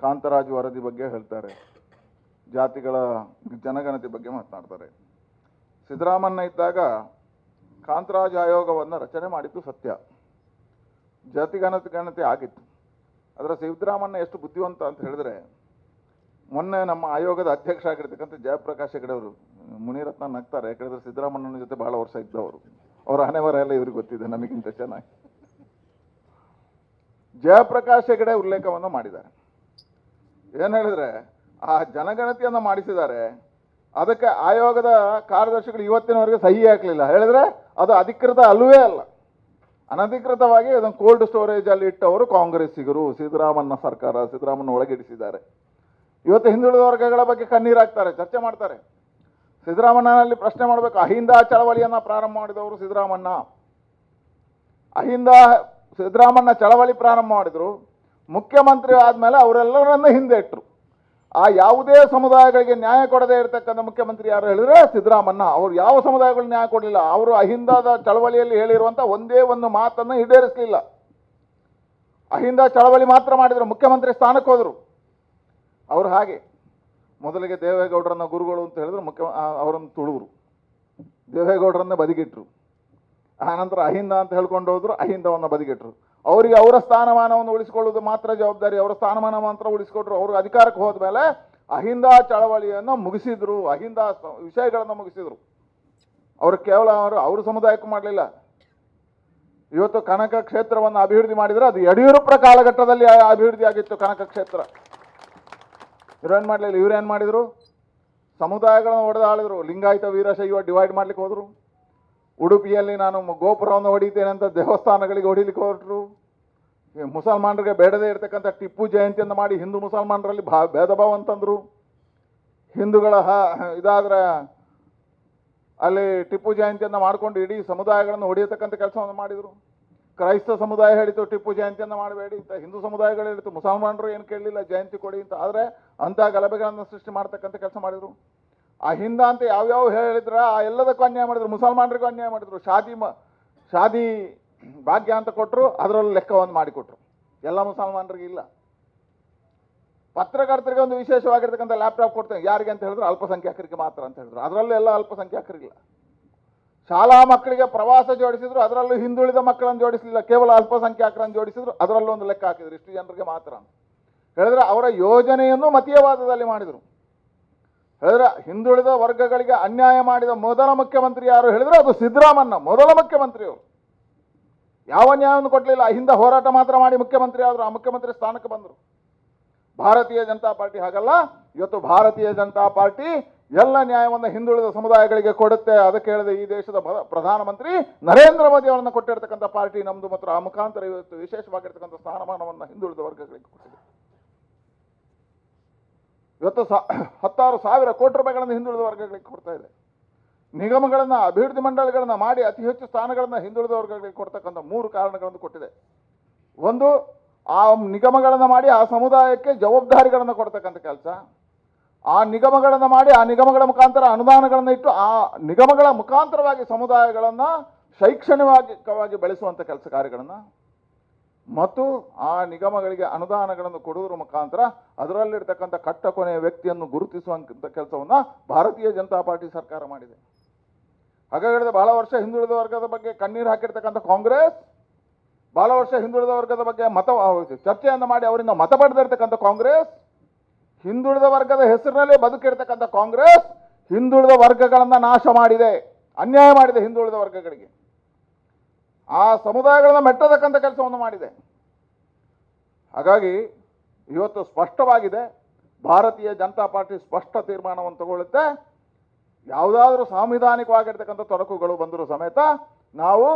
ಕಾಂತರಾಜು ವರದಿ ಬಗ್ಗೆ ಹೇಳ್ತಾರೆ, ಜಾತಿಗಳ ಜನಗಣತಿ ಬಗ್ಗೆ ಮಾತನಾಡ್ತಾರೆ. ಸಿದ್ದರಾಮಣ್ಣ ಇದ್ದಾಗ ಕಾಂತರಾಜು ಆಯೋಗವನ್ನು ರಚನೆ ಮಾಡಿದ್ದು ಸತ್ಯ, ಜಾತಿ ಗಣತಿ ಆಗಿತ್ತು. ಅದರ ಸಿದ್ದರಾಮಣ್ಣ ಎಷ್ಟು ಬುದ್ಧಿವಂತ ಅಂತ ಹೇಳಿದ್ರೆ, ಮೊನ್ನೆ ನಮ್ಮ ಆಯೋಗದ ಅಧ್ಯಕ್ಷ ಆಗಿರ್ತಕ್ಕಂಥ ಜಯಪ್ರಕಾಶ್ ಹೆಗಡೆ ಅವರು, ಮುನಿರತ್ನ ನಗ್ತಾರೆ, ಯಾಕಂದರೆ ಸಿದ್ದರಾಮಣ್ಣನ ಜೊತೆ ಬಹಳ ವರ್ಷ ಇದ್ದವರು, ಅವರ ಹಣೆಬರ ಎಲ್ಲ ಇವ್ರಿಗೆ ಗೊತ್ತಿದೆ ನಮಗಿಂತ ಚೆನ್ನಾಗಿ. ಜಯಪ್ರಕಾಶ್ ಹೆಗಡೆ ಉಲ್ಲೇಖವನ್ನು ಮಾಡಿದ್ದಾರೆ. ಏನು ಹೇಳಿದ್ರೆ, ಆ ಜನಗಣತಿಯನ್ನು ಮಾಡಿಸಿದ್ದಾರೆ, ಅದಕ್ಕೆ ಆಯೋಗದ ಕಾರ್ಯದರ್ಶಿಗಳು ಇವತ್ತಿನವರೆಗೆ ಸಹಿ ಹಾಕಲಿಲ್ಲ. ಹೇಳಿದ್ರೆ ಅದು ಅಧಿಕೃತ ಅಲ್ಲವೇ ಅಲ್ಲ, ಅನಧಿಕೃತವಾಗಿ ಅದನ್ನು ಕೋಲ್ಡ್ ಸ್ಟೋರೇಜ್ ಅಲ್ಲಿ ಇಟ್ಟವರು ಕಾಂಗ್ರೆಸ್ಸಿಗರು, ಸಿದ್ದರಾಮಣ್ಣ ಸರ್ಕಾರ, ಸಿದ್ದರಾಮಣ್ಣ ಒಳಗಿಡಿಸಿದ್ದಾರೆ. ಇವತ್ತು ಹಿಂದುಳಿದ ವರ್ಗಗಳ ಬಗ್ಗೆ ಕಣ್ಣೀರು ಹಾಕ್ತಾರೆ, ಚರ್ಚೆ ಮಾಡ್ತಾರೆ. ಸಿದ್ದರಾಮಣ್ಣನಲ್ಲಿ ಪ್ರಶ್ನೆ ಮಾಡಬೇಕು. ಅಹಿಂದ ಚಳವಳಿಯನ್ನ ಪ್ರಾರಂಭ ಮಾಡಿದವರು ಸಿದ್ದರಾಮಣ್ಣ. ಅಹಿಂದ ಸಿದ್ದರಾಮಣ್ಣ ಚಳವಳಿ ಪ್ರಾರಂಭ ಮಾಡಿದ್ರು, ಮುಖ್ಯಮಂತ್ರಿ ಆದಮೇಲೆ ಅವರೆಲ್ಲರನ್ನ ಹಿಂದೆ ಇಟ್ಟರು. ಆ ಯಾವುದೇ ಸಮುದಾಯಗಳಿಗೆ ನ್ಯಾಯ ಕೊಡದೇ ಇರತಕ್ಕಂಥ ಮುಖ್ಯಮಂತ್ರಿ ಯಾರು ಹೇಳಿದ್ರೆ ಸಿದ್ದರಾಮಣ್ಣ. ಅವರು ಯಾವ ಸಮುದಾಯಗಳು ನ್ಯಾಯ ಕೊಡಲಿಲ್ಲ. ಅವರು ಅಹಿಂದದ ಚಳವಳಿಯಲ್ಲಿ ಹೇಳಿರುವಂಥ ಒಂದೇ ಒಂದು ಮಾತನ್ನು ಈಡೇರಿಸಲಿಲ್ಲ. ಅಹಿಂದ ಚಳವಳಿ ಮಾತ್ರ ಮಾಡಿದ್ರು, ಮುಖ್ಯಮಂತ್ರಿ ಸ್ಥಾನಕ್ಕೆ ಹೋದರು. ಅವರು ಹಾಗೆ ಮೊದಲಿಗೆ ದೇವೇಗೌಡರನ್ನ ಗುರುಗಳು ಅಂತ ಹೇಳಿದ್ರು, ಅವರನ್ನು ತುಳುವರು, ದೇವೇಗೌಡರನ್ನ ಬದಿಗಿಟ್ರು. ಆನಂತರ ಅಹಿಂದ ಅಂತ ಹೇಳ್ಕೊಂಡು ಹೋದ್ರು, ಅಹಿಂದವನ್ನು ಬದಿಗಿಟ್ರು. ಅವರಿಗೆ ಅವರ ಸ್ಥಾನಮಾನವನ್ನು ಉಳಿಸಿಕೊಳ್ಳುವುದು ಮಾತ್ರ ಜವಾಬ್ದಾರಿ, ಅವರ ಸ್ಥಾನಮಾನ ಮಾತ್ರ ಉಳಿಸಿಕೊಟ್ರು. ಅವರು ಅಧಿಕಾರಕ್ಕೆ ಹೋದ ಮೇಲೆ ಅಹಿಂದ ಚಳವಳಿಯನ್ನು ಮುಗಿಸಿದ್ರು, ಅಹಿಂದ ವಿಷಯಗಳನ್ನು ಮುಗಿಸಿದ್ರು. ಅವರು ಕೇವಲ ಅವ್ರ ಸಮುದಾಯಕ್ಕೂ ಮಾಡಲಿಲ್ಲ. ಇವತ್ತು ಕನಕ ಕ್ಷೇತ್ರವನ್ನು ಅಭಿವೃದ್ಧಿ ಮಾಡಿದರೆ ಅದು ಯಡಿಯೂರಪ್ಪರ ಕಾಲಘಟ್ಟದಲ್ಲಿ ಅಭಿವೃದ್ಧಿ ಆಗಿತ್ತು ಕನಕ ಕ್ಷೇತ್ರ. ಇವ್ರೇನು ಮಾಡಲಿಲ್ಲ. ಇವ್ರೇನು ಮಾಡಿದರು, ಸಮುದಾಯಗಳನ್ನು ಹೊಡೆದಾಳಿದ್ರು. ಲಿಂಗಾಯತ ವೀರಶೈವ ಡಿವೈಡ್ ಮಾಡ್ಲಿಕ್ಕೆ ಹೋದರು. ಉಡುಪಿಯಲ್ಲಿ ನಾನು ಗೋಪುರವನ್ನು ಹೊಡಿತೇನೆ ಅಂತ ದೇವಸ್ಥಾನಗಳಿಗೆ ಹೊಡಿಲಿಕ್ಕೆ ಹೊರಟರು. ಮುಸಲ್ಮಾನರಿಗೆ ಬೇಡದೇ ಇರತಕ್ಕಂಥ ಟಿಪ್ಪು ಜಯಂತಿಯನ್ನು ಮಾಡಿ ಹಿಂದೂ ಮುಸಲ್ಮಾನರಲ್ಲಿ ಭೇದ ಭಾವ ಅಂತಂದರು. ಹಿಂದೂಗಳ ಇದಾದರೆ ಅಲ್ಲಿ ಟಿಪ್ಪು ಜಯಂತಿಯನ್ನು ಮಾಡಿಕೊಂಡು ಇಡೀ ಸಮುದಾಯಗಳನ್ನು ಹೊಡೆಯತಕ್ಕಂಥ ಕೆಲಸವನ್ನು ಮಾಡಿದರು. ಕ್ರೈಸ್ತ ಸಮುದಾಯ ಹೇಳಿತು ಟಿಪ್ಪು ಜಯಂತಿಯನ್ನು ಮಾಡಬೇಡಿ ಅಂತ, ಹಿಂದೂ ಸಮುದಾಯಗಳು ಹೇಳಿತು, ಮುಸಲ್ಮಾನರು ಏನು ಕೇಳಲಿಲ್ಲ ಜಯಂತಿ ಕೊಡಿ ಅಂತ. ಆದರೆ ಅಂಥ ಗಲಭೆಗಳನ್ನು ಸೃಷ್ಟಿ ಮಾಡ್ತಕ್ಕಂಥ ಕೆಲಸ ಮಾಡಿದರು. ಅಹಿಂದ ಅಂತ ಯಾವ್ಯಾವ ಹೇಳಿದ್ರ ಆ ಎಲ್ಲದಕ್ಕೂ ಅನ್ಯಾಯ ಮಾಡಿದ್ರು. ಮುಸಲ್ಮಾನರಿಗೂ ಅನ್ಯಾಯ ಮಾಡಿದ್ರು. ಶಾದಿ ಭಾಗ್ಯ ಅಂತ ಕೊಟ್ಟರು, ಅದರಲ್ಲೂ ಲೆಕ್ಕವನ್ನು ಮಾಡಿಕೊಟ್ರು. ಎಲ್ಲ ಮುಸಲ್ಮಾನರಿಗೆ ಇಲ್ಲ. ಪತ್ರಕರ್ತರಿಗೆ ಒಂದು ವಿಶೇಷವಾಗಿರ್ತಕ್ಕಂಥ ಲ್ಯಾಪ್ಟಾಪ್ ಕೊಡ್ತೇನೆ, ಯಾರಿಗೆ ಅಂತ ಹೇಳಿದ್ರು ಅಲ್ಪಸಂಖ್ಯಾತರಿಗೆ ಮಾತ್ರ ಅಂತ ಹೇಳಿದ್ರು. ಅದರಲ್ಲೂ ಎಲ್ಲ ಅಲ್ಪಸಂಖ್ಯಾತರಿಗಿಲ್ಲ. ಶಾಲಾ ಮಕ್ಕಳಿಗೆ ಪ್ರವಾಸ ಜೋಡಿಸಿದ್ರು, ಅದರಲ್ಲೂ ಹಿಂದುಳಿದ ಮಕ್ಕಳನ್ನು ಜೋಡಿಸಲಿಲ್ಲ, ಕೇವಲ ಅಲ್ಪಸಂಖ್ಯಾತರನ್ನು ಜೋಡಿಸಿದ್ರು. ಅದರಲ್ಲೂ ಒಂದು ಲೆಕ್ಕ ಹಾಕಿದ್ರು, ಇಷ್ಟು ಜನರಿಗೆ ಮಾತ್ರ ಅಂತ ಹೇಳಿದ್ರೆ. ಅವರ ಯೋಜನೆಯನ್ನು ಮತೀಯವಾದದಲ್ಲಿ ಮಾಡಿದರು. ಹೇಳಿದ್ರೆ ಹಿಂದುಳಿದ ವರ್ಗಗಳಿಗೆ ಅನ್ಯಾಯ ಮಾಡಿದ ಮೊದಲ ಮುಖ್ಯಮಂತ್ರಿ ಯಾರು ಹೇಳಿದ್ರೆ ಅದು ಸಿದ್ದರಾಮಣ್ಣ, ಮೊದಲ ಮುಖ್ಯಮಂತ್ರಿಯವರು. ಯಾವ ನ್ಯಾಯವನ್ನು ಕೊಡಲಿಲ್ಲ, ಹಿಂದೆ ಹೋರಾಟ ಮಾತ್ರ ಮಾಡಿ ಮುಖ್ಯಮಂತ್ರಿ ಆದರು, ಆ ಮುಖ್ಯಮಂತ್ರಿ ಸ್ಥಾನಕ್ಕೆ ಬಂದರು. ಭಾರತೀಯ ಜನತಾ ಪಾರ್ಟಿ ಹಾಗಲ್ಲ. ಇವತ್ತು ಭಾರತೀಯ ಜನತಾ ಪಾರ್ಟಿ ಎಲ್ಲ ನ್ಯಾಯವನ್ನು ಹಿಂದುಳಿದ ಸಮುದಾಯಗಳಿಗೆ ಕೊಡುತ್ತೆ. ಅದಕ್ಕೆ ಹೇಳಿದೆ, ಈ ದೇಶದ ಪ್ರಧಾನಮಂತ್ರಿ ನರೇಂದ್ರ ಮೋದಿ ಅವರನ್ನು ಕೊಟ್ಟಿರ್ತಕ್ಕಂಥ ಪಾರ್ಟಿ ನಮ್ಮದು. ಮತ್ತು ಆ ಮುಖಾಂತರ ಇವತ್ತು ವಿಶೇಷವಾಗಿರ್ತಕ್ಕಂಥ ಸ್ಥಾನಮಾನವನ್ನು ಹಿಂದುಳಿದ ವರ್ಗಗಳಿಗೆ ಕೊಟ್ಟಿದೆ. ಇವತ್ತು 10,000 ಕೋಟಿ ರೂಪಾಯಿಗಳನ್ನು ಹಿಂದುಳಿದ ವರ್ಗಗಳಿಗೆ ಕೊಡ್ತಾ ಇದೆ. ನಿಗಮಗಳನ್ನು, ಅಭಿವೃದ್ಧಿ ಮಂಡಳಿಗಳನ್ನು ಮಾಡಿ ಅತಿ ಹೆಚ್ಚು ಸ್ಥಾನಗಳನ್ನು ಹಿಂದುಳಿದ ವರ್ಗಗಳಿಗೆ ಕೊಡ್ತಕ್ಕಂಥ 3 ಕಾರಣಗಳನ್ನು ಕೊಟ್ಟಿದೆ. ಒಂದು, ಆ ನಿಗಮಗಳನ್ನು ಮಾಡಿ ಆ ಸಮುದಾಯಕ್ಕೆ ಜವಾಬ್ದಾರಿಗಳನ್ನು ಕೊಡ್ತಕ್ಕಂಥ ಕೆಲಸ. ಆ ನಿಗಮಗಳನ್ನು ಮಾಡಿ ಆ ನಿಗಮಗಳ ಮುಖಾಂತರ ಅನುದಾನಗಳನ್ನು ಇಟ್ಟು ಆ ನಿಗಮಗಳ ಮುಖಾಂತರವಾಗಿ ಸಮುದಾಯಗಳನ್ನು ಶೈಕ್ಷಣಿಕವಾಗಿ ಬೆಳೆಸುವಂಥ ಕೆಲಸ ಕಾರ್ಯಗಳನ್ನು, ಮತ್ತು ಆ ನಿಗಮಗಳಿಗೆ ಅನುದಾನಗಳನ್ನು ಕೊಡುವುದರ ಮುಖಾಂತರ ಅದರಲ್ಲಿರ್ತಕ್ಕಂಥ ಕಟ್ಟ ಕೊನೆಯ ವ್ಯಕ್ತಿಯನ್ನು ಗುರುತಿಸುವಂಥ ಕೆಲಸವನ್ನು ಭಾರತೀಯ ಜನತಾ ಪಾರ್ಟಿ ಸರ್ಕಾರ ಮಾಡಿದೆ. ಹಾಗಾದರೆ ಬಹಳ ವರ್ಷ ಹಿಂದುಳಿದ ವರ್ಗದ ಬಗ್ಗೆ ಕಣ್ಣೀರು ಹಾಕಿರ್ತಕ್ಕಂಥ ಕಾಂಗ್ರೆಸ್, ಬಹಳ ವರ್ಷ ಹಿಂದುಳಿದ ವರ್ಗದ ಬಗ್ಗೆ ಚರ್ಚೆಯನ್ನು ಮಾಡಿ ಅವರಿಂದ ಮತ ಪಡೆದಿರ್ತಕ್ಕಂಥ ಕಾಂಗ್ರೆಸ್, ಹಿಂದುಳಿದ ವರ್ಗದ ಹೆಸರಿನಲ್ಲೇ ಬದುಕಿರ್ತಕ್ಕಂಥ ಕಾಂಗ್ರೆಸ್ ಹಿಂದುಳಿದ ವರ್ಗಗಳನ್ನು ನಾಶ ಮಾಡಿದೆ, ಅನ್ಯಾಯ ಮಾಡಿದೆ ಹಿಂದುಳಿದ ವರ್ಗಗಳಿಗೆ. ಆ ಸಮುದಾಯಗಳನ್ನು ಮೆಟ್ಟತಕ್ಕಂಥ ಕೆಲಸವನ್ನು ಮಾಡಿದೆ. ಹಾಗಾಗಿ ಇವತ್ತು ಸ್ಪಷ್ಟವಾಗಿದೆ, ಭಾರತೀಯ ಜನತಾ ಪಾರ್ಟಿ ಸ್ಪಷ್ಟ ತೀರ್ಮಾನವನ್ನು ತಗೊಳ್ಳುತ್ತೆ. ಯಾವುದಾದ್ರೂ ಸಾಂವಿಧಾನಿಕವಾಗಿರ್ತಕ್ಕಂಥ ತೊಡಕುಗಳು ಬಂದರೂ ಸಮೇತ ನಾವು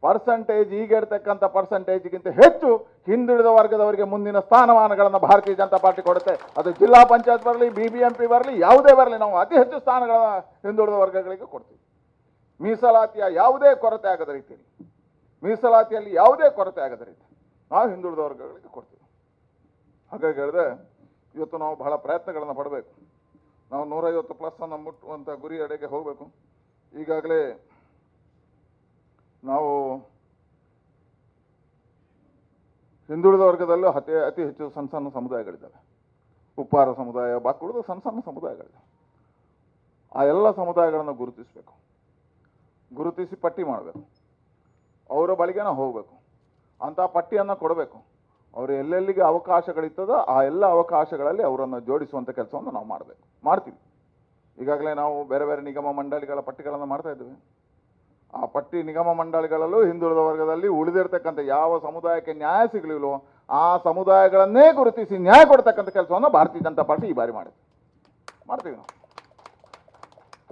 ಪರ್ಸೆಂಟೇಜ್, ಈಗ ಇರ್ತಕ್ಕಂಥ ಪರ್ಸೆಂಟೇಜ್ಗಿಂತ ಹೆಚ್ಚು ಹಿಂದುಳಿದ ವರ್ಗದವರಿಗೆ ಮುಂದಿನ ಸ್ಥಾನಮಾನಗಳನ್ನು ಭಾರತೀಯ ಜನತಾ ಪಾರ್ಟಿ ಕೊಡುತ್ತೆ. ಅದು ಜಿಲ್ಲಾ ಪಂಚಾಯತ್ ಬರಲಿ, BBMP ಬರಲಿ, ಯಾವುದೇ ಬರಲಿ, ನಾವು ಅತಿ ಹೆಚ್ಚು ಸ್ಥಾನಗಳನ್ನು ಹಿಂದುಳಿದ ವರ್ಗಗಳಿಗೆ ಕೊಡ್ತೀವಿ. ಮೀಸಲಾತಿಯ ಯಾವುದೇ ಕೊರತೆ ಆಗದ ರೀತಿಯಲ್ಲಿ, ಮೀಸಲಾತಿಯಲ್ಲಿ ಯಾವುದೇ ಕೊರತೆ ಆಗದ ರೀತಿ ನಾವು ಹಿಂದುಳಿದ ವರ್ಗಗಳಿಗೆ ಕೊಡ್ತೀವಿ. ಹಾಗಾಗಿ ಹೇಳಿದೆ, ಇವತ್ತು ನಾವು ಬಹಳ ಪ್ರಯತ್ನಗಳನ್ನು ಪಡಬೇಕು. ನಾವು 150+ ಅನ್ನು ಮುಟ್ಟುವಂಥ ಗುರಿ ಎಡೆಗೆ ಹೋಗಬೇಕು. ಈಗಾಗಲೇ ನಾವು ಹಿಂದುಳಿದ ವರ್ಗದಲ್ಲೂ ಅತಿ ಹೆಚ್ಚು ಸಣ್ಣ ಸಣ್ಣ ಸಮುದಾಯಗಳಿದ್ದಾವೆ. ಉಪ್ಪಾರ ಸಮುದಾಯ, ಬಾಕುಳಿದ ಸಣ್ಣ ಸಣ್ಣ ಸಮುದಾಯಗಳಿವೆ. ಆ ಎಲ್ಲ ಸಮುದಾಯಗಳನ್ನು ಗುರುತಿಸಬೇಕು, ಗುರುತಿಸಿ ಪಟ್ಟಿ ಮಾಡಬೇಕು. ಅವರ ಬಳಿಗೆ ನಾವು ಹೋಗಬೇಕು, ಅಂಥ ಪಟ್ಟಿಯನ್ನು ಕೊಡಬೇಕು. ಅವರು ಎಲ್ಲೆಲ್ಲಿಗೆ ಅವಕಾಶಗಳಿರ್ತದೋ ಆ ಎಲ್ಲ ಅವಕಾಶಗಳಲ್ಲಿ ಅವರನ್ನು ಜೋಡಿಸುವಂಥ ಕೆಲಸವನ್ನು ನಾವು ಮಾಡ್ತೀವಿ. ಈಗಾಗಲೇ ನಾವು ಬೇರೆ ಬೇರೆ ನಿಗಮ ಮಂಡಳಿಗಳ ಪಟ್ಟಿಗಳನ್ನು ಮಾಡ್ತಾ ಇದ್ದೇವೆ. ಆ ಪಟ್ಟಿ ನಿಗಮ ಮಂಡಳಿಗಳಲ್ಲೂ ಹಿಂದುಳಿದ ವರ್ಗದಲ್ಲಿ ಉಳಿದಿರ್ತಕ್ಕಂಥ ಯಾವ ಸಮುದಾಯಕ್ಕೆ ನ್ಯಾಯ ಸಿಗಲಿಲ್ಲವೋ ಆ ಸಮುದಾಯಗಳನ್ನೇ ಗುರುತಿಸಿ ನ್ಯಾಯ ಕೊಡ್ತಕ್ಕಂಥ ಕೆಲಸವನ್ನು ಭಾರತೀಯ ಜನತಾ ಪಾರ್ಟಿ ಈ ಬಾರಿ ಮಾಡ್ತೀವಿ ನಾವು.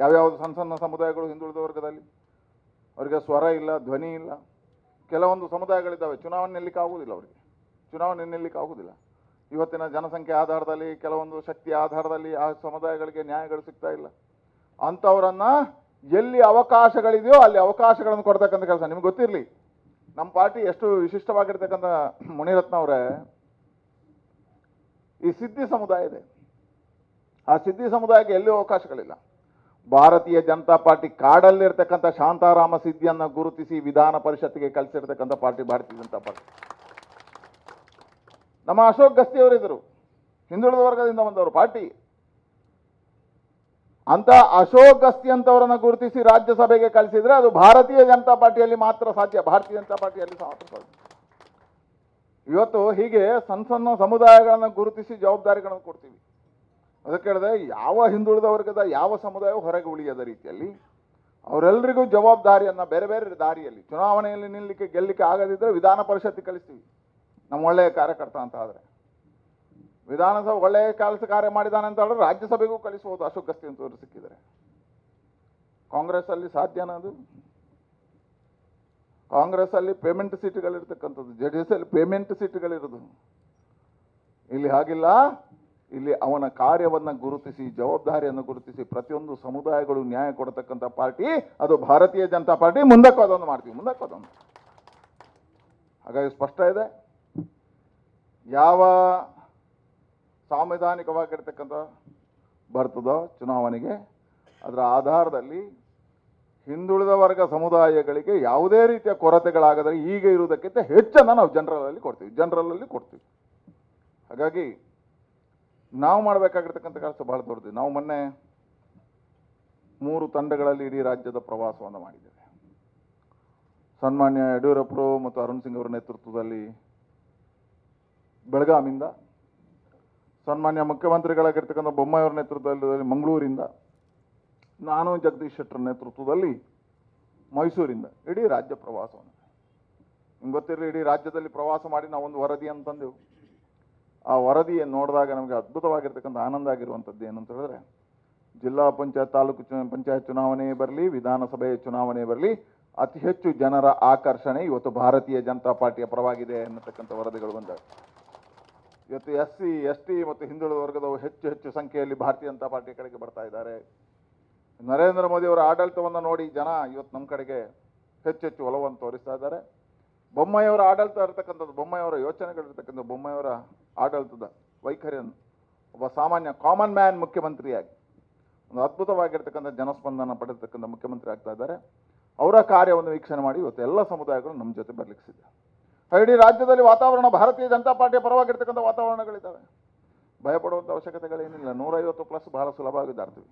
ಯಾವ್ಯಾವುದು ಸಣ್ಣ ಸಣ್ಣ ಸಮುದಾಯಗಳು ಹಿಂದುಳಿದ ವರ್ಗದಲ್ಲಿ ಅವರಿಗೆ ಸ್ವರ ಇಲ್ಲ, ಧ್ವನಿ ಇಲ್ಲ. ಕೆಲವೊಂದು ಸಮುದಾಯಗಳಿದ್ದಾವೆ, ಚುನಾವಣೆ ನಿಲ್ಲಕ್ಕೆ ಆಗುವುದಿಲ್ಲ, ಅವರಿಗೆ ಚುನಾವಣೆ ನಿಲ್ಲಕ್ಕೆ ಆಗುವುದಿಲ್ಲ. ಇವತ್ತಿನ ಜನಸಂಖ್ಯೆ ಆಧಾರದಲ್ಲಿ, ಕೆಲವೊಂದು ಶಕ್ತಿ ಆಧಾರದಲ್ಲಿ ಆ ಸಮುದಾಯಗಳಿಗೆ ನ್ಯಾಯಗಳು ಸಿಗ್ತಾ ಇಲ್ಲ. ಅಂಥವ್ರನ್ನ ಎಲ್ಲಿ ಅವಕಾಶಗಳಿದೆಯೋ ಅಲ್ಲಿ ಅವಕಾಶಗಳನ್ನು ಕೊಡ್ತಕ್ಕಂಥ ಕೆಲಸ ನಿಮ್ಗೆ ಗೊತ್ತಿರಲಿ. ನಮ್ಮ ಪಾರ್ಟಿ ಎಷ್ಟು ವಿಶಿಷ್ಟವಾಗಿರ್ತಕ್ಕಂಥ ಮುನಿರತ್ನ ಅವರೇ, ಈ ಸಿದ್ಧಿ ಸಮುದಾಯ ಇದೆ, ಆ ಸಿದ್ಧಿ ಸಮುದಾಯಕ್ಕೆ ಎಲ್ಲಿಯೂ ಅವಕಾಶಗಳಿಲ್ಲ. ಭಾರತೀಯ ಜನತಾ ಪಾರ್ಟಿ ಕಾಡಲ್ಲಿರ್ತಕ್ಕಂಥ ಶಾಂತಾರಾಮ ಸಿದ್ಧಿಯನ್ನು ಗುರುತಿಸಿ ವಿಧಾನ ಪರಿಷತ್ತಿಗೆ ಕಳಿಸಿರ್ತಕ್ಕಂಥ ಪಾರ್ಟಿ ಭಾರತೀಯ ಜನತಾ ಪಾರ್ಟಿ. ನಮ್ಮ ಅಶೋಕ್ ಗಸ್ತಿ ಅವರಿದ್ದರು, ಹಿಂದುಳಿದ ವರ್ಗದಿಂದ ಬಂದವರು ಪಾರ್ಟಿ. ಅಂತ ಅಶೋಕ್ ಗಸ್ತಿ ಅಂತವರನ್ನು ಗುರುತಿಸಿ ರಾಜ್ಯಸಭೆಗೆ ಕಳಿಸಿದ್ರೆ ಅದು ಭಾರತೀಯ ಜನತಾ ಪಾರ್ಟಿಯಲ್ಲಿ ಮಾತ್ರ ಸಾಧ್ಯ, ಭಾರತೀಯ ಜನತಾ ಪಾರ್ಟಿಯಲ್ಲಿ ಮಾತ್ರ ಸಾಧ್ಯ. ಇವತ್ತು ಹೀಗೆ ಸಣ್ಣ ಸಣ್ಣ ಸಮುದಾಯಗಳನ್ನು ಗುರುತಿಸಿ ಜವಾಬ್ದಾರಿಗಳನ್ನು ಕೊಡ್ತೀವಿ. ಅದಕ್ಕೆ ಹೇಳಿದ್ರೆ ಯಾವ ಹಿಂದುಳಿದ ವರ್ಗದ ಯಾವ ಸಮುದಾಯವು ಹೊರಗೆ ಉಳಿಯದ ರೀತಿಯಲ್ಲಿ ಅವರೆಲ್ಲರಿಗೂ ಜವಾಬ್ದಾರಿಯನ್ನು ಬೇರೆ ಬೇರೆ ದಾರಿಯಲ್ಲಿ ಚುನಾವಣೆಯಲ್ಲಿ ನಿಲ್ಲಲಿಕ್ಕೆ ಗೆಲ್ಲಲಿಕ್ಕೆ ಆಗದಿದ್ದರೆ ವಿಧಾನ ಪರಿಷತ್ತಿಗೆ ಕಳಿಸ್ತೀವಿ. ನಮ್ಮ ಒಳ್ಳೆಯ ಕಾರ್ಯಕರ್ತ ಅಂತ ಆದರೆ ವಿಧಾನಸಭೆ ಒಳ್ಳೆಯ ಕಾರ್ಯ ಮಾಡಿದಾನೆ ಅಂತ ಹೇಳಿದ್ರೆ ರಾಜ್ಯಸಭೆಗೂ ಕಳಿಸಬಹುದು. ಅಶೋಕ್ ಗಸ್ತಿ ಅಂತವರು ಸಿಕ್ಕಿದ್ದಾರೆ. ಕಾಂಗ್ರೆಸ್ ಅಲ್ಲಿ ಸಾಧ್ಯನಾ? ಅದು ಕಾಂಗ್ರೆಸ್ ಅಲ್ಲಿ ಪೇಮೆಂಟ್ ಸೀಟ್ಗಳಿರ್ತಕ್ಕಂಥದ್ದು, JDS ಅಲ್ಲಿ ಪೇಮೆಂಟ್ ಸೀಟ್ಗಳಿರೋದು. ಇಲ್ಲಿ ಹಾಗಿಲ್ಲ. ಇಲ್ಲಿ ಅವನ ಕಾರ್ಯವನ್ನು ಗುರುತಿಸಿ ಜವಾಬ್ದಾರಿಯನ್ನು ಗುರುತಿಸಿ ಪ್ರತಿಯೊಂದು ಸಮುದಾಯಗಳು ನ್ಯಾಯ ಕೊಡತಕ್ಕಂಥ ಪಾರ್ಟಿ ಅದು ಭಾರತೀಯ ಜನತಾ ಪಾರ್ಟಿ. ಮುಂದಕ್ಕೂ ಅದೊಂದು ಮಾಡ್ತೀವಿ, ಮುಂದಕ್ಕೂ ಅದೊಂದು. ಹಾಗಾಗಿ ಸ್ಪಷ್ಟ ಇದೆ, ಯಾವ ಸಾಂವಿಧಾನಿಕವಾಗಿರ್ತಕ್ಕಂಥ ಬರ್ತದೋ ಚುನಾವಣೆಗೆ ಅದರ ಆಧಾರದಲ್ಲಿ ಹಿಂದುಳಿದ ವರ್ಗ ಸಮುದಾಯಗಳಿಗೆ ಯಾವುದೇ ರೀತಿಯ ಕೊರತೆಗಳಾಗದರೆ ಈಗ ಇರುವುದಕ್ಕಿಂತ ಹೆಚ್ಚನ್ನು ನಾವು ಜನರಲಲ್ಲಿ ಕೊಡ್ತೀವಿ. ಹಾಗಾಗಿ ನಾವು ಮಾಡಬೇಕಾಗಿರ್ತಕ್ಕಂಥ ಕೆಲಸ ಬಹಳ ದೊಡ್ಡದು. ನಾವು ಮೊನ್ನೆ 3 ತಂಡಗಳಲ್ಲಿ ಇಡೀ ರಾಜ್ಯದ ಪ್ರವಾಸವನ್ನು ಮಾಡಿದ್ದೇವೆ. ಸನ್ಮಾನ್ಯ ಯಡಿಯೂರಪ್ಪರು ಮತ್ತು ಅರುಣ್ ಸಿಂಗ್ ಅವರ ನೇತೃತ್ವದಲ್ಲಿ ಬೆಳಗಾವಿಯಿಂದ, ಸನ್ಮಾನ್ಯ ಮುಖ್ಯಮಂತ್ರಿಗಳಾಗಿರ್ತಕ್ಕಂಥ ಬೊಮ್ಮಾಯಿಯವರ ನೇತೃತ್ವದಲ್ಲಿ ಮಂಗಳೂರಿಂದ, ನಾನು ಜಗದೀಶ್ ಶೆಟ್ಟರ್ ನೇತೃತ್ವದಲ್ಲಿ ಮೈಸೂರಿಂದ ಇಡೀ ರಾಜ್ಯ ಪ್ರವಾಸವನ್ನು. ನಿಮ್ಗೆ ಗೊತ್ತಿರಲಿ, ಇಡೀ ರಾಜ್ಯದಲ್ಲಿ ಪ್ರವಾಸ ಮಾಡಿ ನಾವೊಂದು ವರದಿ ಅಂತಂದೆವು. ಆ ವರದಿಯನ್ನು ನೋಡಿದಾಗ ನಮಗೆ ಅದ್ಭುತವಾಗಿರ್ತಕ್ಕಂಥ ಆನಂದ ಆಗಿರುವಂಥದ್ದು ಏನಂತ ಹೇಳಿದ್ರೆ, ಜಿಲ್ಲಾ ಪಂಚಾಯತ್, ತಾಲೂಕು ಪಂಚಾಯತ್ ಚುನಾವಣೆ ಬರಲಿ, ವಿಧಾನಸಭೆ ಚುನಾವಣೆ ಬರಲಿ, ಅತಿ ಹೆಚ್ಚು ಜನರ ಆಕರ್ಷಣೆ ಇವತ್ತು ಭಾರತೀಯ ಜನತಾ ಪಾರ್ಟಿಯ ಪರವಾಗಿದೆ ಅನ್ನತಕ್ಕಂಥ ವರದಿಗಳು ಬಂದವು. ಇವತ್ತು SC, ST ಮತ್ತು ಹಿಂದುಳಿದ ವರ್ಗದವರು ಹೆಚ್ಚು ಸಂಖ್ಯೆಯಲ್ಲಿ ಭಾರತೀಯ ಜನತಾ ಪಾರ್ಟಿಯ ಕಡೆಗೆ ಬರ್ತಾ ಇದ್ದಾರೆ. ನರೇಂದ್ರ ಮೋದಿ ಅವರ ಆಡಳಿತವನ್ನು ನೋಡಿ ಜನ ಇವತ್ತು ನಮ್ಮ ಕಡೆಗೆ ಹೆಚ್ಚು ಒಲವನ್ನು ತೋರಿಸ್ತಾ ಇದ್ದಾರೆ. ಬೊಮ್ಮಾಯಿಯವರ ಆಡಳಿತ ಇರತಕ್ಕಂಥದ್ದು, ಬೊಮ್ಮಾಯಿಯವರ ಯೋಚನೆಗಳಿರ್ತಕ್ಕಂಥ, ಬೊಮ್ಮಾಯಿಯವರ ಆಡಳಿತದ ವೈಖರಿಯನ್ನು ಒಬ್ಬ ಸಾಮಾನ್ಯ ಕಾಮನ್ ಮ್ಯಾನ್ ಮುಖ್ಯಮಂತ್ರಿಯಾಗಿ ಒಂದು ಅದ್ಭುತವಾಗಿರ್ತಕ್ಕಂಥ ಜನಸ್ಪಂದನ ಪಡೆದಿರ್ತಕ್ಕಂಥ ಮುಖ್ಯಮಂತ್ರಿ ಆಗ್ತಾ ಇದ್ದಾರೆ. ಅವರ ಕಾರ್ಯವನ್ನು ವೀಕ್ಷಣೆ ಮಾಡಿ ಇವತ್ತು ಎಲ್ಲ ಸಮುದಾಯಗಳು ನಮ್ಮ ಜೊತೆ ಬರಲಿಕ್ಕಿದೆ. ಇಡೀ ರಾಜ್ಯದಲ್ಲಿ ವಾತಾವರಣ ಭಾರತೀಯ ಜನತಾ ಪಾರ್ಟಿಯ ಪರವಾಗಿರ್ತಕ್ಕಂಥ ವಾತಾವರಣಗಳಿದ್ದಾವೆ. ಭಯಪಡುವಂಥ ಅವಶ್ಯಕತೆಗಳೇನಿಲ್ಲ. 150+ ಬಹಳ ಸುಲಭವಾಗಿ ದಾಟ್ತೀವಿ.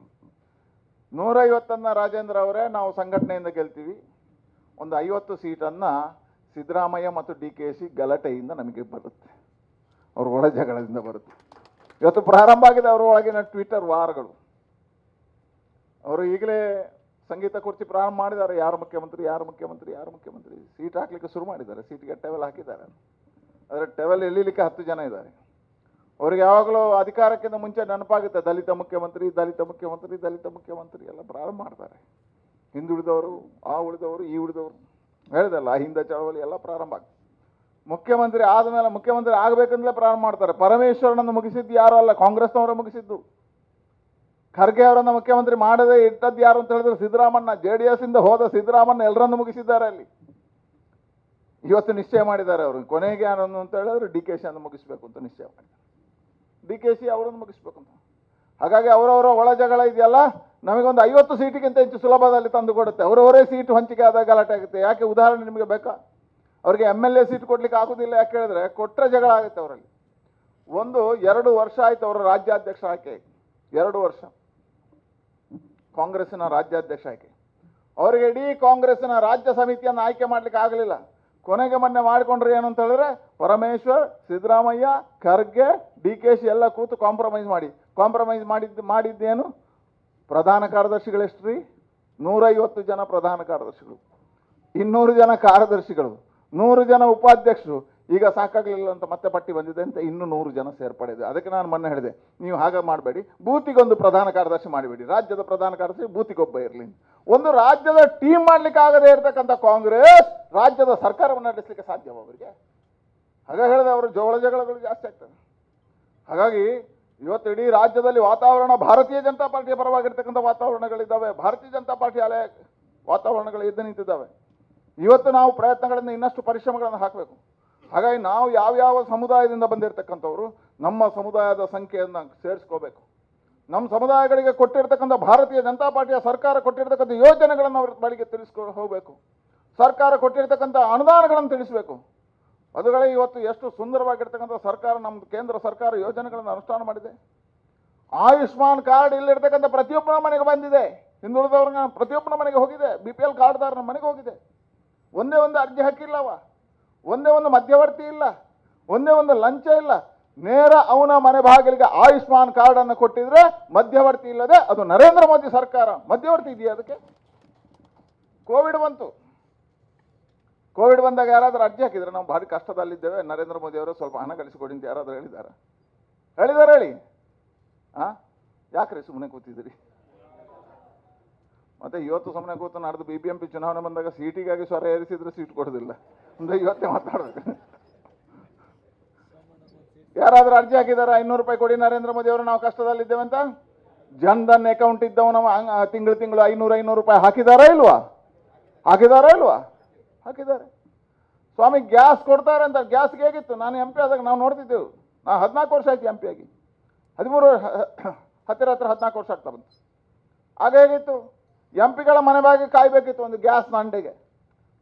150 ರಾಜೇಂದ್ರ ಅವರೇ ನಾವು ಸಂಘಟನೆಯಿಂದ ಗೆಲ್ತೀವಿ. ಒಂದು 50 ಸೀಟನ್ನು ಸಿದ್ದರಾಮಯ್ಯ ಮತ್ತು DKC ಗಲಾಟೆಯಿಂದ ನಮಗೆ ಬರುತ್ತೆ, ಅವ್ರ ಒಳ ಜಗಳದಿಂದ ಬರುತ್ತೆ. ಇವತ್ತು ಪ್ರಾರಂಭ ಆಗಿದೆ ಅವರ ಒಳಗಿನ ಟ್ವಿಟರ್ ವಾರ್ಗಳು. ಅವರು ಈಗಲೇ ಸಂಗೀತ ಕುರ್ಚಿ ಪ್ರಾರಂಭ ಮಾಡಿದ್ದಾರೆ. ಯಾರು ಮುಖ್ಯಮಂತ್ರಿ ಸೀಟ್ ಹಾಕ್ಲಿಕ್ಕೆ ಶುರು ಮಾಡಿದ್ದಾರೆ. ಸೀಟ್ಗೆ ಟೆವೆಲ್ ಹಾಕಿದ್ದಾರೆ. ಆದರೆ ಟೆವೆಲ್ ಎಳಿಲಿಕ್ಕೆ 10 ಜನ ಇದ್ದಾರೆ. ಅವ್ರಿಗೆ ಯಾವಾಗಲೂ ಅಧಿಕಾರಕ್ಕಿಂತ ಮುಂಚೆ ನೆನಪಾಗುತ್ತೆ ದಲಿತ ಮುಖ್ಯಮಂತ್ರಿ ಎಲ್ಲ ಪ್ರಾರಂಭ ಮಾಡ್ತಾರೆ. ಹಿಂದುಳಿದವರು, ಆ ಉಳಿದವರು, ಈ ಉಳಿದವರು ಹೇಳಿದಲ್ಲ, ಹಿಂದೆ ಚಳವಳಿ ಎಲ್ಲ ಪ್ರಾರಂಭ ಆಗ್ತದೆ. ಮುಖ್ಯಮಂತ್ರಿ ಆದಮೇಲೆ ಮುಖ್ಯಮಂತ್ರಿ ಆಗಬೇಕಂತಲೇ ಪ್ರಾರಂಭ ಮಾಡ್ತಾರೆ. ಪರಮೇಶ್ವರನನ್ನು ಮುಗಿಸಿದ್ದು ಯಾರು ಅಲ್ಲ, ಕಾಂಗ್ರೆಸ್ನವರೇ ಮುಗಿಸಿದ್ದು. ಖರ್ಗೆ ಅವರನ್ನು ಮುಖ್ಯಮಂತ್ರಿ ಮಾಡದೆ ಇಟ್ಟದ್ದು ಯಾರು ಅಂತ ಹೇಳಿದ್ರೆ ಸಿದ್ದರಾಮಣ್ಣ. JDS ಇಂದ ಹೋದ ಸಿದ್ದರಾಮಣ್ಣ ಎಲ್ಲರನ್ನು ಮುಗಿಸಿದ್ದಾರೆ. ಅಲ್ಲಿ ಇವತ್ತು ನಿಶ್ಚಯ ಮಾಡಿದ್ದಾರೆ ಅವರು, ಕೊನೆಗೆ ಯಾರನ್ನು ಅಂತ ಹೇಳಿದ್ರೆ DKC ಅನ್ನು ಮುಗಿಸ್ಬೇಕು ಅಂತ ನಿಶ್ಚಯ ಮಾಡಿದ್ದಾರೆ. DKC ಅವರನ್ನು ಮುಗಿಸ್ಬೇಕು ಅಂತ. ಹಾಗಾಗಿ ಅವರವರ ಒಳ ಜಗಳ ಇದೆಯಲ್ಲ, ನಮಗೊಂದು 50 ಸೀಟಿಗಿಂತ ಹೆಚ್ಚು ಸುಲಭದಲ್ಲಿ ತಂದು ಕೊಡುತ್ತೆ. ಅವರವರೇ ಸೀಟು ಹಂಚಿಕೆ ಆದಾಗ ಗಲಾಟೆ ಆಗುತ್ತೆ. ಯಾಕೆ ಉದಾಹರಣೆ ನಿಮಗೆ ಬೇಕಾ? ಅವ್ರಿಗೆ MLA ಸೀಟ್ ಕೊಡ್ಲಿಕ್ಕೆ ಆಗೋದಿಲ್ಲ. ಯಾಕೆ ಹೇಳಿದ್ರೆ ಕೊಟ್ಟರೆ ಜಗಳ ಆಗುತ್ತೆ ಅವರಲ್ಲಿ. 2 ವರ್ಷ ಆಯ್ತು ಅವರ ರಾಜ್ಯಾಧ್ಯಕ್ಷ ಆಯ್ಕೆ, 2 ವರ್ಷ ಕಾಂಗ್ರೆಸ್ಸಿನ ರಾಜ್ಯಾಧ್ಯಕ್ಷ ಆಯ್ಕೆ. ಅವರಿಗೆ ಇಡೀ ಕಾಂಗ್ರೆಸ್ಸಿನ ರಾಜ್ಯ ಸಮಿತಿಯನ್ನು ಆಯ್ಕೆ ಮಾಡ್ಲಿಕ್ಕೆ ಆಗಲಿಲ್ಲ. ಕೊನೆಗೆ ಮೊನ್ನೆ ಮಾಡಿಕೊಂಡ್ರೆ ಏನು ಅಂತ ಹೇಳಿದ್ರೆ, ಪರಮೇಶ್ವರ್, ಸಿದ್ದರಾಮಯ್ಯ, ಖರ್ಗೆ, DKC ಎಲ್ಲ ಕೂತು ಕಾಂಪ್ರಮೈಸ್ ಮಾಡಿದ್ದೇನು? ಪ್ರಧಾನ ಕಾರ್ಯದರ್ಶಿಗಳೆಷ್ಟ್ರಿ? 150 ಜನ ಪ್ರಧಾನ ಕಾರ್ಯದರ್ಶಿಗಳು. 200 ಜನ ಕಾರ್ಯದರ್ಶಿಗಳು, 100 ಜನ ಉಪಾಧ್ಯಕ್ಷರು. ಈಗ ಸಾಕಾಗಲಿಲ್ಲ ಅಂತ ಮತ್ತೆ ಪಟ್ಟಿ ಬಂದಿದೆ ಅಂತ ಇನ್ನೂ 100 ಜನ ಸೇರ್ಪಡೆ ಇದೆ. ಅದಕ್ಕೆ ನಾನು ಮೊನ್ನೆ ಹೇಳಿದೆ, ನೀವು ಹಾಗೆ ಮಾಡಬೇಡಿ, ಬೂತಿಗೊಂದು ಪ್ರಧಾನ ಕಾರ್ಯದರ್ಶಿ ಮಾಡಿಬಿಡಿ, ರಾಜ್ಯದ ಪ್ರಧಾನ ಕಾರ್ಯದರ್ಶಿ ಬೂತಿಗೊಬ್ಬ ಇರಲಿ. ಒಂದು ರಾಜ್ಯದ ಟೀಮ್ ಮಾಡ್ಲಿಕ್ಕೆ ಆಗದೆ ಇರತಕ್ಕಂಥ ಕಾಂಗ್ರೆಸ್ ರಾಜ್ಯದ ಸರ್ಕಾರವನ್ನು ನಡೆಸಲಿಕ್ಕೆ ಸಾಧ್ಯವ ಅವರಿಗೆ? ಹಾಗಾಗಿ ಹೇಳಿದೆ, ಅವರು ಜಗಳಗಳು ಜಾಸ್ತಿ ಆಗ್ತದೆ. ಹಾಗಾಗಿ ಇವತ್ತು ಇಡೀ ರಾಜ್ಯದಲ್ಲಿ ವಾತಾವರಣ ಭಾರತೀಯ ಜನತಾ ಪಾರ್ಟಿಯ ಪರವಾಗಿರ್ತಕ್ಕಂಥ ವಾತಾವರಣಗಳಿದ್ದಾವೆ, ಭಾರತೀಯ ಜನತಾ ಪಾರ್ಟಿ ಅಲೆ ವಾತಾವರಣಗಳು ಎದ್ದು ನಿಂತಿದ್ದಾವೆ. ಇವತ್ತು ನಾವು ಪ್ರಯತ್ನಗಳನ್ನು ಇನ್ನಷ್ಟು ಪರಿಶ್ರಮಗಳನ್ನು ಹಾಕಬೇಕು. ಹಾಗಾಗಿ ನಾವು ಯಾವ್ಯಾವ ಸಮುದಾಯದಿಂದ ಬಂದಿರತಕ್ಕಂಥವ್ರು ನಮ್ಮ ಸಮುದಾಯದ ಸಂಖ್ಯೆಯನ್ನು ಸೇರಿಸ್ಕೋಬೇಕು. ನಮ್ಮ ಸಮುದಾಯಗಳಿಗೆ ಕೊಟ್ಟಿರ್ತಕ್ಕಂಥ ಭಾರತೀಯ ಜನತಾ ಪಾರ್ಟಿಯ ಸರ್ಕಾರ ಕೊಟ್ಟಿರ್ತಕ್ಕಂಥ ಯೋಜನೆಗಳನ್ನು ಅವ್ರ ಬಳಿಗೆ ತಿಳಿಸ್ಕೊ ಹೋಗಬೇಕು. ಸರ್ಕಾರ ಕೊಟ್ಟಿರ್ತಕ್ಕಂಥ ಅನುದಾನಗಳನ್ನು ತಿಳಿಸಬೇಕು. ಅದುಗಳೇ ಇವತ್ತು ಎಷ್ಟು ಸುಂದರವಾಗಿರ್ತಕ್ಕಂಥ ಸರ್ಕಾರ, ನಮ್ಮದು ಕೇಂದ್ರ ಸರ್ಕಾರ ಯೋಜನೆಗಳನ್ನು ಅನುಷ್ಠಾನ ಮಾಡಿದೆ. ಆಯುಷ್ಮಾನ್ ಕಾರ್ಡ್ ಇಲ್ಲಿರ್ತಕ್ಕಂಥ ಪ್ರತಿಯೊಬ್ಬರ ಮನೆಗೆ ಬಂದಿದೆ, ಹಿಂದುಳಿದವ್ರನ್ನ ಪ್ರತಿಯೊಬ್ಬನ ಮನೆಗೆ ಹೋಗಿದೆ, BPL ಕಾರ್ಡ್ದಾರನ ಮನೆಗೆ ಹೋಗಿದೆ. ಒಂದೇ ಒಂದು ಅರ್ಜಿ ಹಾಕಿಲ್ಲವ, ಒಂದೇ ಒಂದು ಮಧ್ಯವರ್ತಿ ಇಲ್ಲ, ಒಂದೇ ಒಂದು ಲಂಚ ಇಲ್ಲ. ನೇರ ಅವನ ಮನೆ ಬಾಗಿಲಿಗೆ ಆಯುಷ್ಮಾನ್ ಕಾರ್ಡ್ ಅನ್ನು ಕೊಟ್ಟಿದ್ರೆ ಮಧ್ಯವರ್ತಿ ಇಲ್ಲದೆ, ಅದು ನರೇಂದ್ರ ಮೋದಿ ಸರ್ಕಾರ. ಮಧ್ಯವರ್ತಿ ಇದೆಯಾ ಅದಕ್ಕೆ? ಕೋವಿಡ್ ಬಂತು, ಕೋವಿಡ್ ಬಂದಾಗ ಯಾರಾದರೂ ಅರ್ಜಿ ಹಾಕಿದ್ರೆ ನಾವು ಭಾರಿ ಕಷ್ಟದಲ್ಲಿದ್ದೇವೆ, ನರೇಂದ್ರ ಮೋದಿ ಅವರು ಸ್ವಲ್ಪ ಹಣ ಗಳಿಸಿಕೊಡಿ ಅಂತ ಯಾರಾದರೂ ಹೇಳಿದ್ದಾರೆ? ಹೇಳಿ. ಯಾಕ್ರಿ ಸುಮ್ಮನೆ ಕೂತಿದ್ದೀರಿ? ಮತ್ತೆ ಇವತ್ತು ಸುಮ್ಮನೆ ಕೂತು ನಾಡ್ದು BBMP ಚುನಾವಣೆ ಬಂದಾಗ ಸೀಟಿಗಾಗಿ ಸ್ವರ ಏರಿಸಿದ್ರೆ ಸೀಟ್ ಕೊಡೋದಿಲ್ಲ ಅಂದ್ರೆ ಇವತ್ತೇ ಮಾತಾಡಬೇಕು. ಯಾರಾದರೂ ಅರ್ಜಿ ಹಾಕಿದಾರ 500 ರೂಪಾಯಿ ಕೊಡಿ ನರೇಂದ್ರ ಮೋದಿ ಅವರು, ನಾವು ಕಷ್ಟದಲ್ಲಿದ್ದೇವೆ ಅಂತ? ಜನ್ಧನ್ ಅಕೌಂಟ್ ಇದ್ದವನ ತಿಂಗಳು 500 ರೂಪಾಯಿ ಹಾಕಿದಾರಾ ಇಲ್ವಾ? ಹಾಕಿದ್ದಾರೆ. ಸ್ವಾಮಿ ಗ್ಯಾಸ್ ಕೊಡ್ತಾರೆ ಅಂತ, ಗ್ಯಾಸ್ಗೆ ಹೇಗಿತ್ತು? ನಾನು MP ಆದಾಗ ನಾವು ನೋಡ್ತಿದ್ದೆವು. ನಾನು 14 ವರ್ಷ ಆಯ್ತು MP ಆಗಿ, 13 ಹತ್ತಿರ 14 ವರ್ಷ ಆಗ್ತಾ ಬಂತು. ಆಗ ಹೇಗಿತ್ತು? MP ಗಳ ಮನೆ ಬಾಗಿ ಕಾಯ್ಬೇಕಿತ್ತು ಒಂದು ಗ್ಯಾಸ್ನ ಅಂಡೆಗೆ,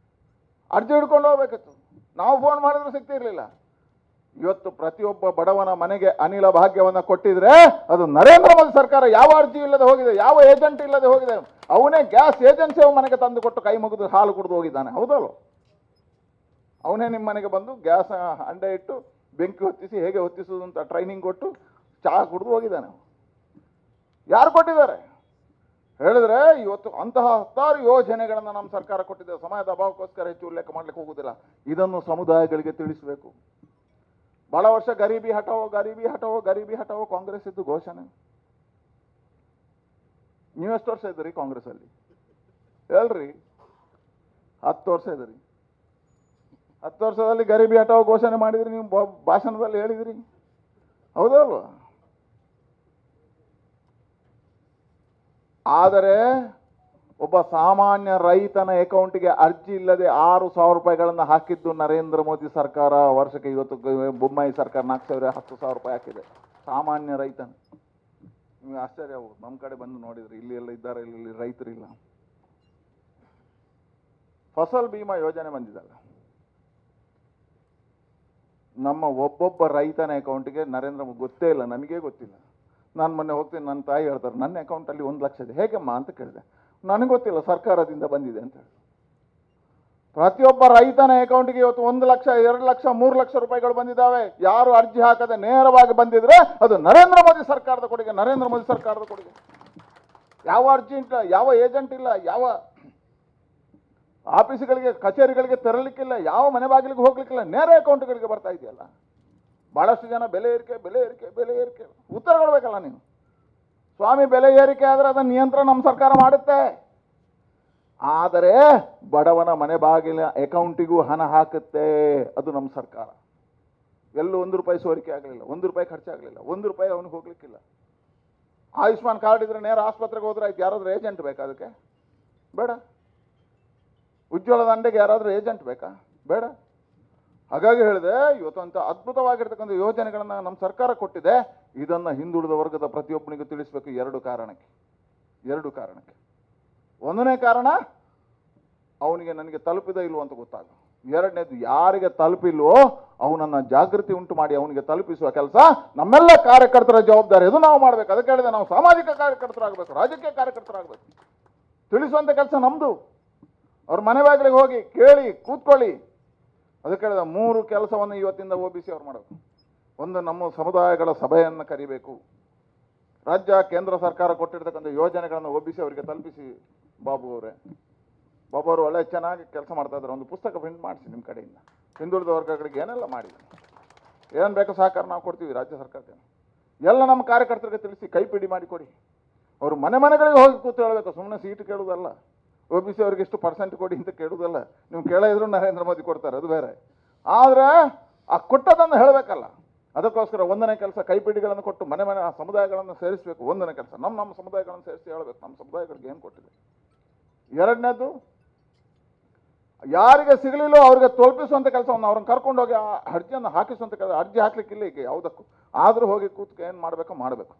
ಅರ್ಜಿ ಹಿಡ್ಕೊಂಡು ಹೋಗ್ಬೇಕಿತ್ತು. ನಾವು ಫೋನ್ ಮಾಡಿದ್ರೆ ಸಿಗ್ತಿರ್ಲಿಲ್ಲ. ಇವತ್ತು ಪ್ರತಿಯೊಬ್ಬ ಬಡವನ ಮನೆಗೆ ಅನಿಲ ಭಾಗ್ಯವನ್ನು ಕೊಟ್ಟಿದ್ರೆ ಅದು ನರೇಂದ್ರ ಮೋದಿ ಸರ್ಕಾರ. ಯಾವ ಅರ್ಜಿ ಇಲ್ಲದೆ ಹೋಗಿದೆ, ಯಾವ ಏಜೆಂಟ್ ಇಲ್ಲದೆ ಹೋಗಿದೆ. ಅವನೇ ಗ್ಯಾಸ್ ಏಜೆನ್ಸಿ ಮನೆಗೆ ತಂದು ಕೊಟ್ಟು ಕೈ ಮುಗಿದು ಹಾಲು ಕುಡಿದು ಹೋಗಿದ್ದಾನೆ, ಹೌದಲ್ಲ? ಅವನೇ ನಿಮ್ಮ ಮನೆಗೆ ಬಂದು ಗ್ಯಾಸ್ ಅಂಡೆ ಇಟ್ಟು ಬೆಂಕಿ ಹೊತ್ತಿಸಿ ಹೇಗೆ ಹೊತ್ತಿಸೋದು ಅಂತ ಟ್ರೈನಿಂಗ್ ಕೊಟ್ಟು ಚಹಾ ಕುಡಿದು ಹೋಗಿದ್ದಾನೆ. ಯಾರು ಕೊಟ್ಟಿದ್ದಾರೆ ಹೇಳಿದ್ರೆ? ಇವತ್ತು ಅಂತಹ 10 ಯೋಜನೆಗಳನ್ನು ನಮ್ಮ ಸರ್ಕಾರ ಕೊಟ್ಟಿದೆ. ಸಮಯದ ಅಭಾವಕ್ಕೋಸ್ಕರ ಹೆಚ್ಚು ಉಲ್ಲೇಖ ಮಾಡ್ಲಿಕ್ಕೆ ಹೋಗುದಿಲ್ಲ. ಇದನ್ನು ಸಮುದಾಯಗಳಿಗೆ ತಿಳಿಸಬೇಕು. ಬಹಳ ವರ್ಷ ಗರೀಬಿ ಹಟಾವೋ ಕಾಂಗ್ರೆಸ್ ಇದ್ದು ಘೋಷಣೆ. ನೀವೆಷ್ಟು ವರ್ಷ ಇದ್ದೀರಿ ಕಾಂಗ್ರೆಸ್ ಅಲ್ಲಿ? ಹೇಳ್ರಿ. 10 ವರ್ಷ ಇದ್ದೀರಿ. 10 ವರ್ಷದಲ್ಲಿ ಗರೀಬಿ ಹಟಾವೋ ಘೋಷಣೆ ಮಾಡಿದ್ರಿ, ನೀವು ಭಾಷಣದಲ್ಲಿ ಹೇಳಿದ್ರಿ, ಹೌದಲ್ವಾ? ಆದರೆ ಒಬ್ಬ ಸಾಮಾನ್ಯ ರೈತನ ಅಕೌಂಟ್ಗೆ ಅರ್ಜಿ ಇಲ್ಲದೆ 6,000 ರೂಪಾಯಿಗಳನ್ನು ಹಾಕಿದ್ದು ನರೇಂದ್ರ ಮೋದಿ ಸರ್ಕಾರ. ವರ್ಷಕ್ಕೆ ಇವತ್ತು ಬೊಮ್ಮಾಯಿ ಸರ್ಕಾರ 4,000 10,000 ರೂಪಾಯಿ ಹಾಕಿದೆ ಸಾಮಾನ್ಯ ರೈತನ. ನಿಮಗೆ ಆಶ್ಚರ್ಯ ಆಗೋದು, ನಮ್ಮ ಕಡೆ ಬಂದು ನೋಡಿದ್ರಿ ಇಲ್ಲಿ ಎಲ್ಲ ಇದ್ದಾರೆ, ಇಲ್ಲಿ ರೈತರಿಲ್ಲ. ಫಸಲ್ ಬಿಮಾ ಯೋಜನೆ ಬಂದಿದ್ದಲ್ಲ, ನಮ್ಮ ಒಬ್ಬೊಬ್ಬ ರೈತನ ಅಕೌಂಟ್ಗೆ ನರೇಂದ್ರ ಮೋದಿ ಗೊತ್ತೇ ಇಲ್ಲ, ನಮಗೇ ಗೊತ್ತಿಲ್ಲ. ನಾನು ಮೊನ್ನೆ ಹೋಗ್ತೀನಿ, ನನ್ನ ತಾಯಿ ಹೇಳ್ತಾರೆ ನನ್ನ ಅಕೌಂಟಲ್ಲಿ 1 ಲಕ್ಷ ಇದೆ. ಹೇಗೆಮ್ಮ ಅಂತ ಕೇಳಿದೆ. ನನಗೆ ಗೊತ್ತಿಲ್ಲ, ಸರ್ಕಾರದಿಂದ ಬಂದಿದೆ ಅಂತ ಹೇಳಿ. ಪ್ರತಿಯೊಬ್ಬ ರೈತನ ಅಕೌಂಟ್ಗೆ ಇವತ್ತು 1 ಲಕ್ಷ 2 ಲಕ್ಷ 3 ಲಕ್ಷ ರೂಪಾಯಿಗಳು ಬಂದಿದ್ದಾವೆ. ಯಾರು ಅರ್ಜಿ ಹಾಕದೆ ನೇರವಾಗಿ ಬಂದಿದ್ರೆ ಅದು ನರೇಂದ್ರ ಮೋದಿ ಸರ್ಕಾರದ ಕೊಡುಗೆ, ನರೇಂದ್ರ ಮೋದಿ ಸರ್ಕಾರದ ಕೊಡುಗೆ. ಯಾವ ಅರ್ಜಿ ಇಲ್ಲ, ಯಾವ ಏಜೆಂಟ್ ಇಲ್ಲ, ಯಾವ ಆಫೀಸ್ಗಳಿಗೆ ಕಚೇರಿಗಳಿಗೆ ತೆರಲಿಕ್ಕಿಲ್ಲ, ಯಾವ ಮನೆ ಬಾಗಿಲಿಗೆ ಹೋಗ್ಲಿಕ್ಕಿಲ್ಲ, ನೇರ ಅಕೌಂಟ್ಗಳಿಗೆ ಬರ್ತಾ ಇದೆಯಲ್ಲ. ಬಹಳಷ್ಟು ಜನ ಬೆಲೆ ಏರಿಕೆ ಉತ್ತರ ಕೊಡಬೇಕಲ್ಲ ನೀವು. ಸ್ವಾಮಿ ಬೆಲೆ ಏರಿಕೆ ಆದರೆ ಅದನ್ನು ನಿಯಂತ್ರಣ ನಮ್ಮ ಸರ್ಕಾರ ಮಾಡುತ್ತೆ. ಆದರೆ ಬಡವನ ಮನೆ ಬಾಗಿಲ ಅಕೌಂಟಿಗೂ ಹಣ ಹಾಕುತ್ತೆ, ಅದು ನಮ್ಮ ಸರ್ಕಾರ. ಎಲ್ಲೂ 1 ರೂಪಾಯಿ ಸೋರಿಕೆ ಆಗಲಿಲ್ಲ, 1 ರೂಪಾಯಿ ಖರ್ಚಾಗಲಿಲ್ಲ, 1 ರೂಪಾಯಿ ಅವನಿಗೆ ಹೋಗ್ಲಿಕ್ಕಿಲ್ಲ. ಆಯುಷ್ಮಾನ್ ಕಾರ್ಡ್ ಇದ್ರೆ ನೇರ ಆಸ್ಪತ್ರೆಗೆ ಹೋದ್ರೆ ಆಯ್ತು. ಯಾರಾದ್ರೂ ಏಜೆಂಟ್ ಬೇಕಾ ಅದಕ್ಕೆ? ಬೇಡ. ಉಜ್ವಲದ ಅಂಡೆಗೆ ಯಾರಾದರೂ ಏಜೆಂಟ್ ಬೇಕಾ? ಬೇಡ. ಹಾಗಾಗಿ ಹೇಳಿದೆ, ಇವತ್ತಂತ ಅದ್ಭುತವಾಗಿರ್ತಕ್ಕಂಥ ಯೋಜನೆಗಳನ್ನು ನಮ್ಮ ಸರ್ಕಾರ ಕೊಟ್ಟಿದೆ. ಇದನ್ನು ಹಿಂದುಳಿದ ವರ್ಗದ ಪ್ರತಿಯೊಬ್ಬನಿಗೂ ತಿಳಿಸಬೇಕು. 2 ಕಾರಣಕ್ಕೆ. 1ನೇ ಕಾರಣ, ಅವನಿಗೆ ನನಗೆ ತಲುಪಿದ ಇಲ್ವೋ ಅಂತ ಗೊತ್ತಾಗ. 2ನೇದು, ಯಾರಿಗೆ ತಲುಪಿಲ್ವೋ ಅವನನ್ನು ಜಾಗೃತಿ ಉಂಟು ಮಾಡಿ ಅವನಿಗೆ ತಲುಪಿಸುವ ಕೆಲಸ ನಮ್ಮೆಲ್ಲ ಕಾರ್ಯಕರ್ತರ ಜವಾಬ್ದಾರಿ. ಇದು ನಾವು ಮಾಡಬೇಕು. ಅದಕ್ಕೆ ಹೇಳಿದೆ, ನಾವು ಸಾಮಾಜಿಕ ಕಾರ್ಯಕರ್ತರಾಗಬೇಕು, ರಾಜಕೀಯ ಕಾರ್ಯಕರ್ತರಾಗಬೇಕು. ತಿಳಿಸುವಂಥ ಕೆಲಸ ನಮ್ಮದು. ಅವ್ರ ಮನೆ ಬಾಗಿಲಿಗೆ ಹೋಗಿ ಕೇಳಿ ಕೂತ್ಕೊಳ್ಳಿ. ಅದಕ್ಕೆ ಹೇಳಿದ 3 ಕೆಲಸವನ್ನು ಇವತ್ತಿಂದ OBC ಅವ್ರು ಮಾಡಬೇಕು. 1, ನಮ್ಮ ಸಮುದಾಯಗಳ ಸಭೆಯನ್ನು ಕರಿಬೇಕು. ರಾಜ್ಯ ಕೇಂದ್ರ ಸರ್ಕಾರ ಕೊಟ್ಟಿರ್ತಕ್ಕಂಥ ಯೋಜನೆಗಳನ್ನು OBC ಅವರಿಗೆ ತಲುಪಿಸಿ ಬಾಬು ಅವರೇ. ಒಬ್ಬರು ಒಳ್ಳೆ ಚೆನ್ನಾಗಿ ಕೆಲಸ ಮಾಡ್ತಾ ಇದ್ದಾರೆ, ಒಂದು ಪುಸ್ತಕ ಪ್ರಿಂಟ್ ಮಾಡಿಸಿ ನಿಮ್ಮ ಕಡೆಯಿಂದ. ಹಿಂದುಳಿದ ವರ್ಗಗಳಿಗೆ ಏನೆಲ್ಲ ಮಾಡಿದೆ, ಏನು ಬೇಕೋ ಸಹಕಾರ ನಾವು ಕೊಡ್ತೀವಿ ರಾಜ್ಯ ಸರ್ಕಾರಕ್ಕೆ. ಎಲ್ಲ ನಮ್ಮ ಕಾರ್ಯಕರ್ತರಿಗೆ ತಿಳಿಸಿ ಕೈಪಿಡಿ ಮಾಡಿಕೊಡಿ. ಅವರು ಮನೆ ಮನೆಗಳಿಗೆ ಹೋಗಿ ಕೂತು ಹೇಳಬೇಕು, ಸುಮ್ಮನೆ ಸೀಟು ಕೇಳುವುದಲ್ಲ. OBC ಅವ್ರಿಗೆ ಇಷ್ಟು ಪರ್ಸೆಂಟ್ ಕೊಡಿ ಅಂತ ಕೇಳುವುದಲ್ಲ. ನೀವು ಕೇಳಿದ್ರು ನರೇಂದ್ರ ಮೋದಿ ಕೊಡ್ತಾರೆ, ಅದು ಬೇರೆ. ಆದರೆ ಆ ಕೊಟ್ಟದನ್ನು ಹೇಳಬೇಕಲ್ಲ. ಅದಕ್ಕೋಸ್ಕರ ಒಂದನೇ ಕೆಲಸ ಕೈಪಿಡಿಗಳನ್ನು ಕೊಟ್ಟು ಮನೆ ಮನೆ ಆ ಸಮುದಾಯಗಳನ್ನು ಸೇರಿಸಬೇಕು. ಒಂದನೇ ಕೆಲಸ ನಮ್ಮ ಸಮುದಾಯಗಳನ್ನು ಸೇರಿಸಿ ಹೇಳಬೇಕು ನಮ್ಮ ಸಮುದಾಯಗಳಿಗೆ ಏನು ಕೊಟ್ಟಿದೆ. ಎರಡನೇದು, ಯಾರಿಗೆ ಸಿಗಲಿಲ್ಲೋ ಅವ್ರಿಗೆ ತಲುಪಿಸುವಂಥ ಕೆಲಸವನ್ನು ಅವ್ರನ್ನ ಕರ್ಕೊಂಡೋಗಿ ಆ ಅರ್ಜಿಯನ್ನು ಹಾಕಿಸುವಂಥ ಕೆಲಸ. ಅರ್ಜಿ ಹಾಕ್ಲಿಕ್ಕಿಲ್ಲ ಈಗ ಯಾವುದಕ್ಕೂ, ಆದರೂ ಹೋಗಿ ಕೂತ್ಕೆ ಏನು ಮಾಡಬೇಕೋ ಮಾಡಬೇಕು.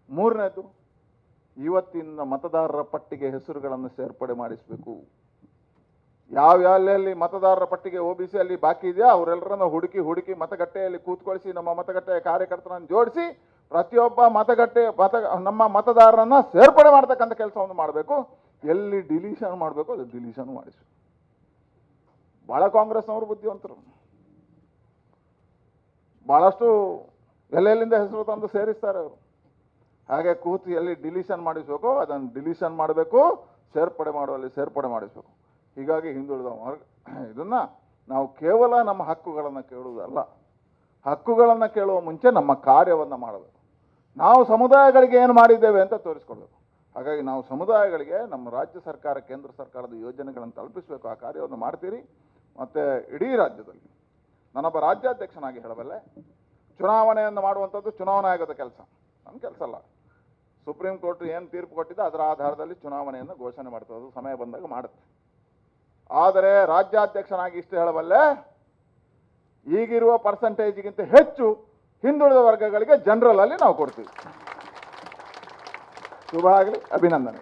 ಮೂರನೇದು, ಇವತ್ತಿನ ಮತದಾರರ ಪಟ್ಟಿಗೆ ಹೆಸರುಗಳನ್ನು ಸೇರ್ಪಡೆ ಮಾಡಿಸಬೇಕು. ಯಾವ್ಯಾಲ್ಲಿ ಮತದಾರರ ಪಟ್ಟಿಗೆ OBC ಅಲ್ಲಿ ಬಾಕಿ ಇದೆಯಾ ಅವರೆಲ್ಲರನ್ನ ಹುಡುಕಿ ಮತಗಟ್ಟೆಯಲ್ಲಿ ಕೂತ್ಕೊಳಿಸಿ ನಮ್ಮ ಮತಗಟ್ಟೆಯ ಕಾರ್ಯಕರ್ತರನ್ನು ಜೋಡಿಸಿ ಪ್ರತಿಯೊಬ್ಬ ನಮ್ಮ ಮತದಾರರನ್ನ ಸೇರ್ಪಡೆ ಮಾಡ್ತಕ್ಕಂಥ ಕೆಲಸವನ್ನು ಮಾಡಬೇಕು. ಎಲ್ಲಿ ಡಿಲೀಷನ್ ಮಾಡಬೇಕು ಅದು ಡಿಲೀಷನ್ ಮಾಡಿಸಬೇಕು. ಭಾಳ ಕಾಂಗ್ರೆಸ್ನವರು ಬುದ್ಧಿವಂತರು, ಭಾಳಷ್ಟು ಎಲ್ಲೆಲ್ಲಿಂದ ಹೆಸರು ತಂದು ಸೇರಿಸ್ತಾರೆ ಅವರು. ಹಾಗೆ ಕೂತು ಎಲ್ಲಿ ಡಿಲೀಷನ್ ಮಾಡಿಸಬೇಕು ಅದನ್ನು ಡಿಲೀಷನ್ ಮಾಡಬೇಕು, ಸೇರ್ಪಡೆ ಮಾಡುವಲ್ಲಿ ಸೇರ್ಪಡೆ ಮಾಡಿಸಬೇಕು. ಹೀಗಾಗಿ ಹಿಂದುಳಿದ ವರ್ಗ ಇದನ್ನು ನಾವು ಕೇವಲ ನಮ್ಮ ಹಕ್ಕುಗಳನ್ನು ಕೇಳುವುದಲ್ಲ, ಹಕ್ಕುಗಳನ್ನು ಕೇಳುವ ಮುಂಚೆ ನಮ್ಮ ಕಾರ್ಯವನ್ನು ಮಾಡಬೇಕು. ನಾವು ಸಮುದಾಯಗಳಿಗೆ ಏನು ಮಾಡಿದ್ದೇವೆ ಅಂತ ತೋರಿಸ್ಕೊಡ್ಬೇಕು. ಹಾಗಾಗಿ ನಾವು ಸಮುದಾಯಗಳಿಗೆ ನಮ್ಮ ರಾಜ್ಯ ಸರ್ಕಾರ ಕೇಂದ್ರ ಸರ್ಕಾರದ ಯೋಜನೆಗಳನ್ನು ತಲುಪಿಸಬೇಕು. ಆ ಕಾರ್ಯವನ್ನು ಮಾಡ್ತೀರಿ. ಮತ್ತು ಇಡೀ ರಾಜ್ಯದಲ್ಲಿ ನಾನೊಬ್ಬ ರಾಜ್ಯಾಧ್ಯಕ್ಷನಾಗಿ ಹೇಳಬಲ್ಲೆ, ಚುನಾವಣೆಯನ್ನು ಮಾಡುವಂಥದ್ದು ಚುನಾವಣಾ ಆಯೋಗದ ಕೆಲಸ, ನನ್ನ ಕೆಲಸ ಅಲ್ಲ. ಸುಪ್ರೀಂ ಕೋರ್ಟ್ ಏನು ತೀರ್ಪು ಕೊಟ್ಟಿದೆ ಅದರ ಆಧಾರದಲ್ಲಿ ಚುನಾವಣೆಯನ್ನು ಘೋಷಣೆ ಮಾಡ್ತದೆ, ಅದು ಸಮಯ ಬಂದಾಗ ಮಾಡುತ್ತೆ. ಆದರೆ ರಾಜ್ಯಾಧ್ಯಕ್ಷನಾಗಿ ಇಷ್ಟು ಹೇಳಬಲ್ಲೆ, ಈಗಿರುವ ಪರ್ಸೆಂಟೇಜ್ಗಿಂತ ಹೆಚ್ಚು ಹಿಂದುಳಿದ ವರ್ಗಗಳಿಗೆ ಜನರಲ್ ಅಲ್ಲಿ ನಾವು ಕೊಡ್ತೀವಿ. ಶುಭ ಆಗಲಿ, ಅಭಿನಂದನೆ.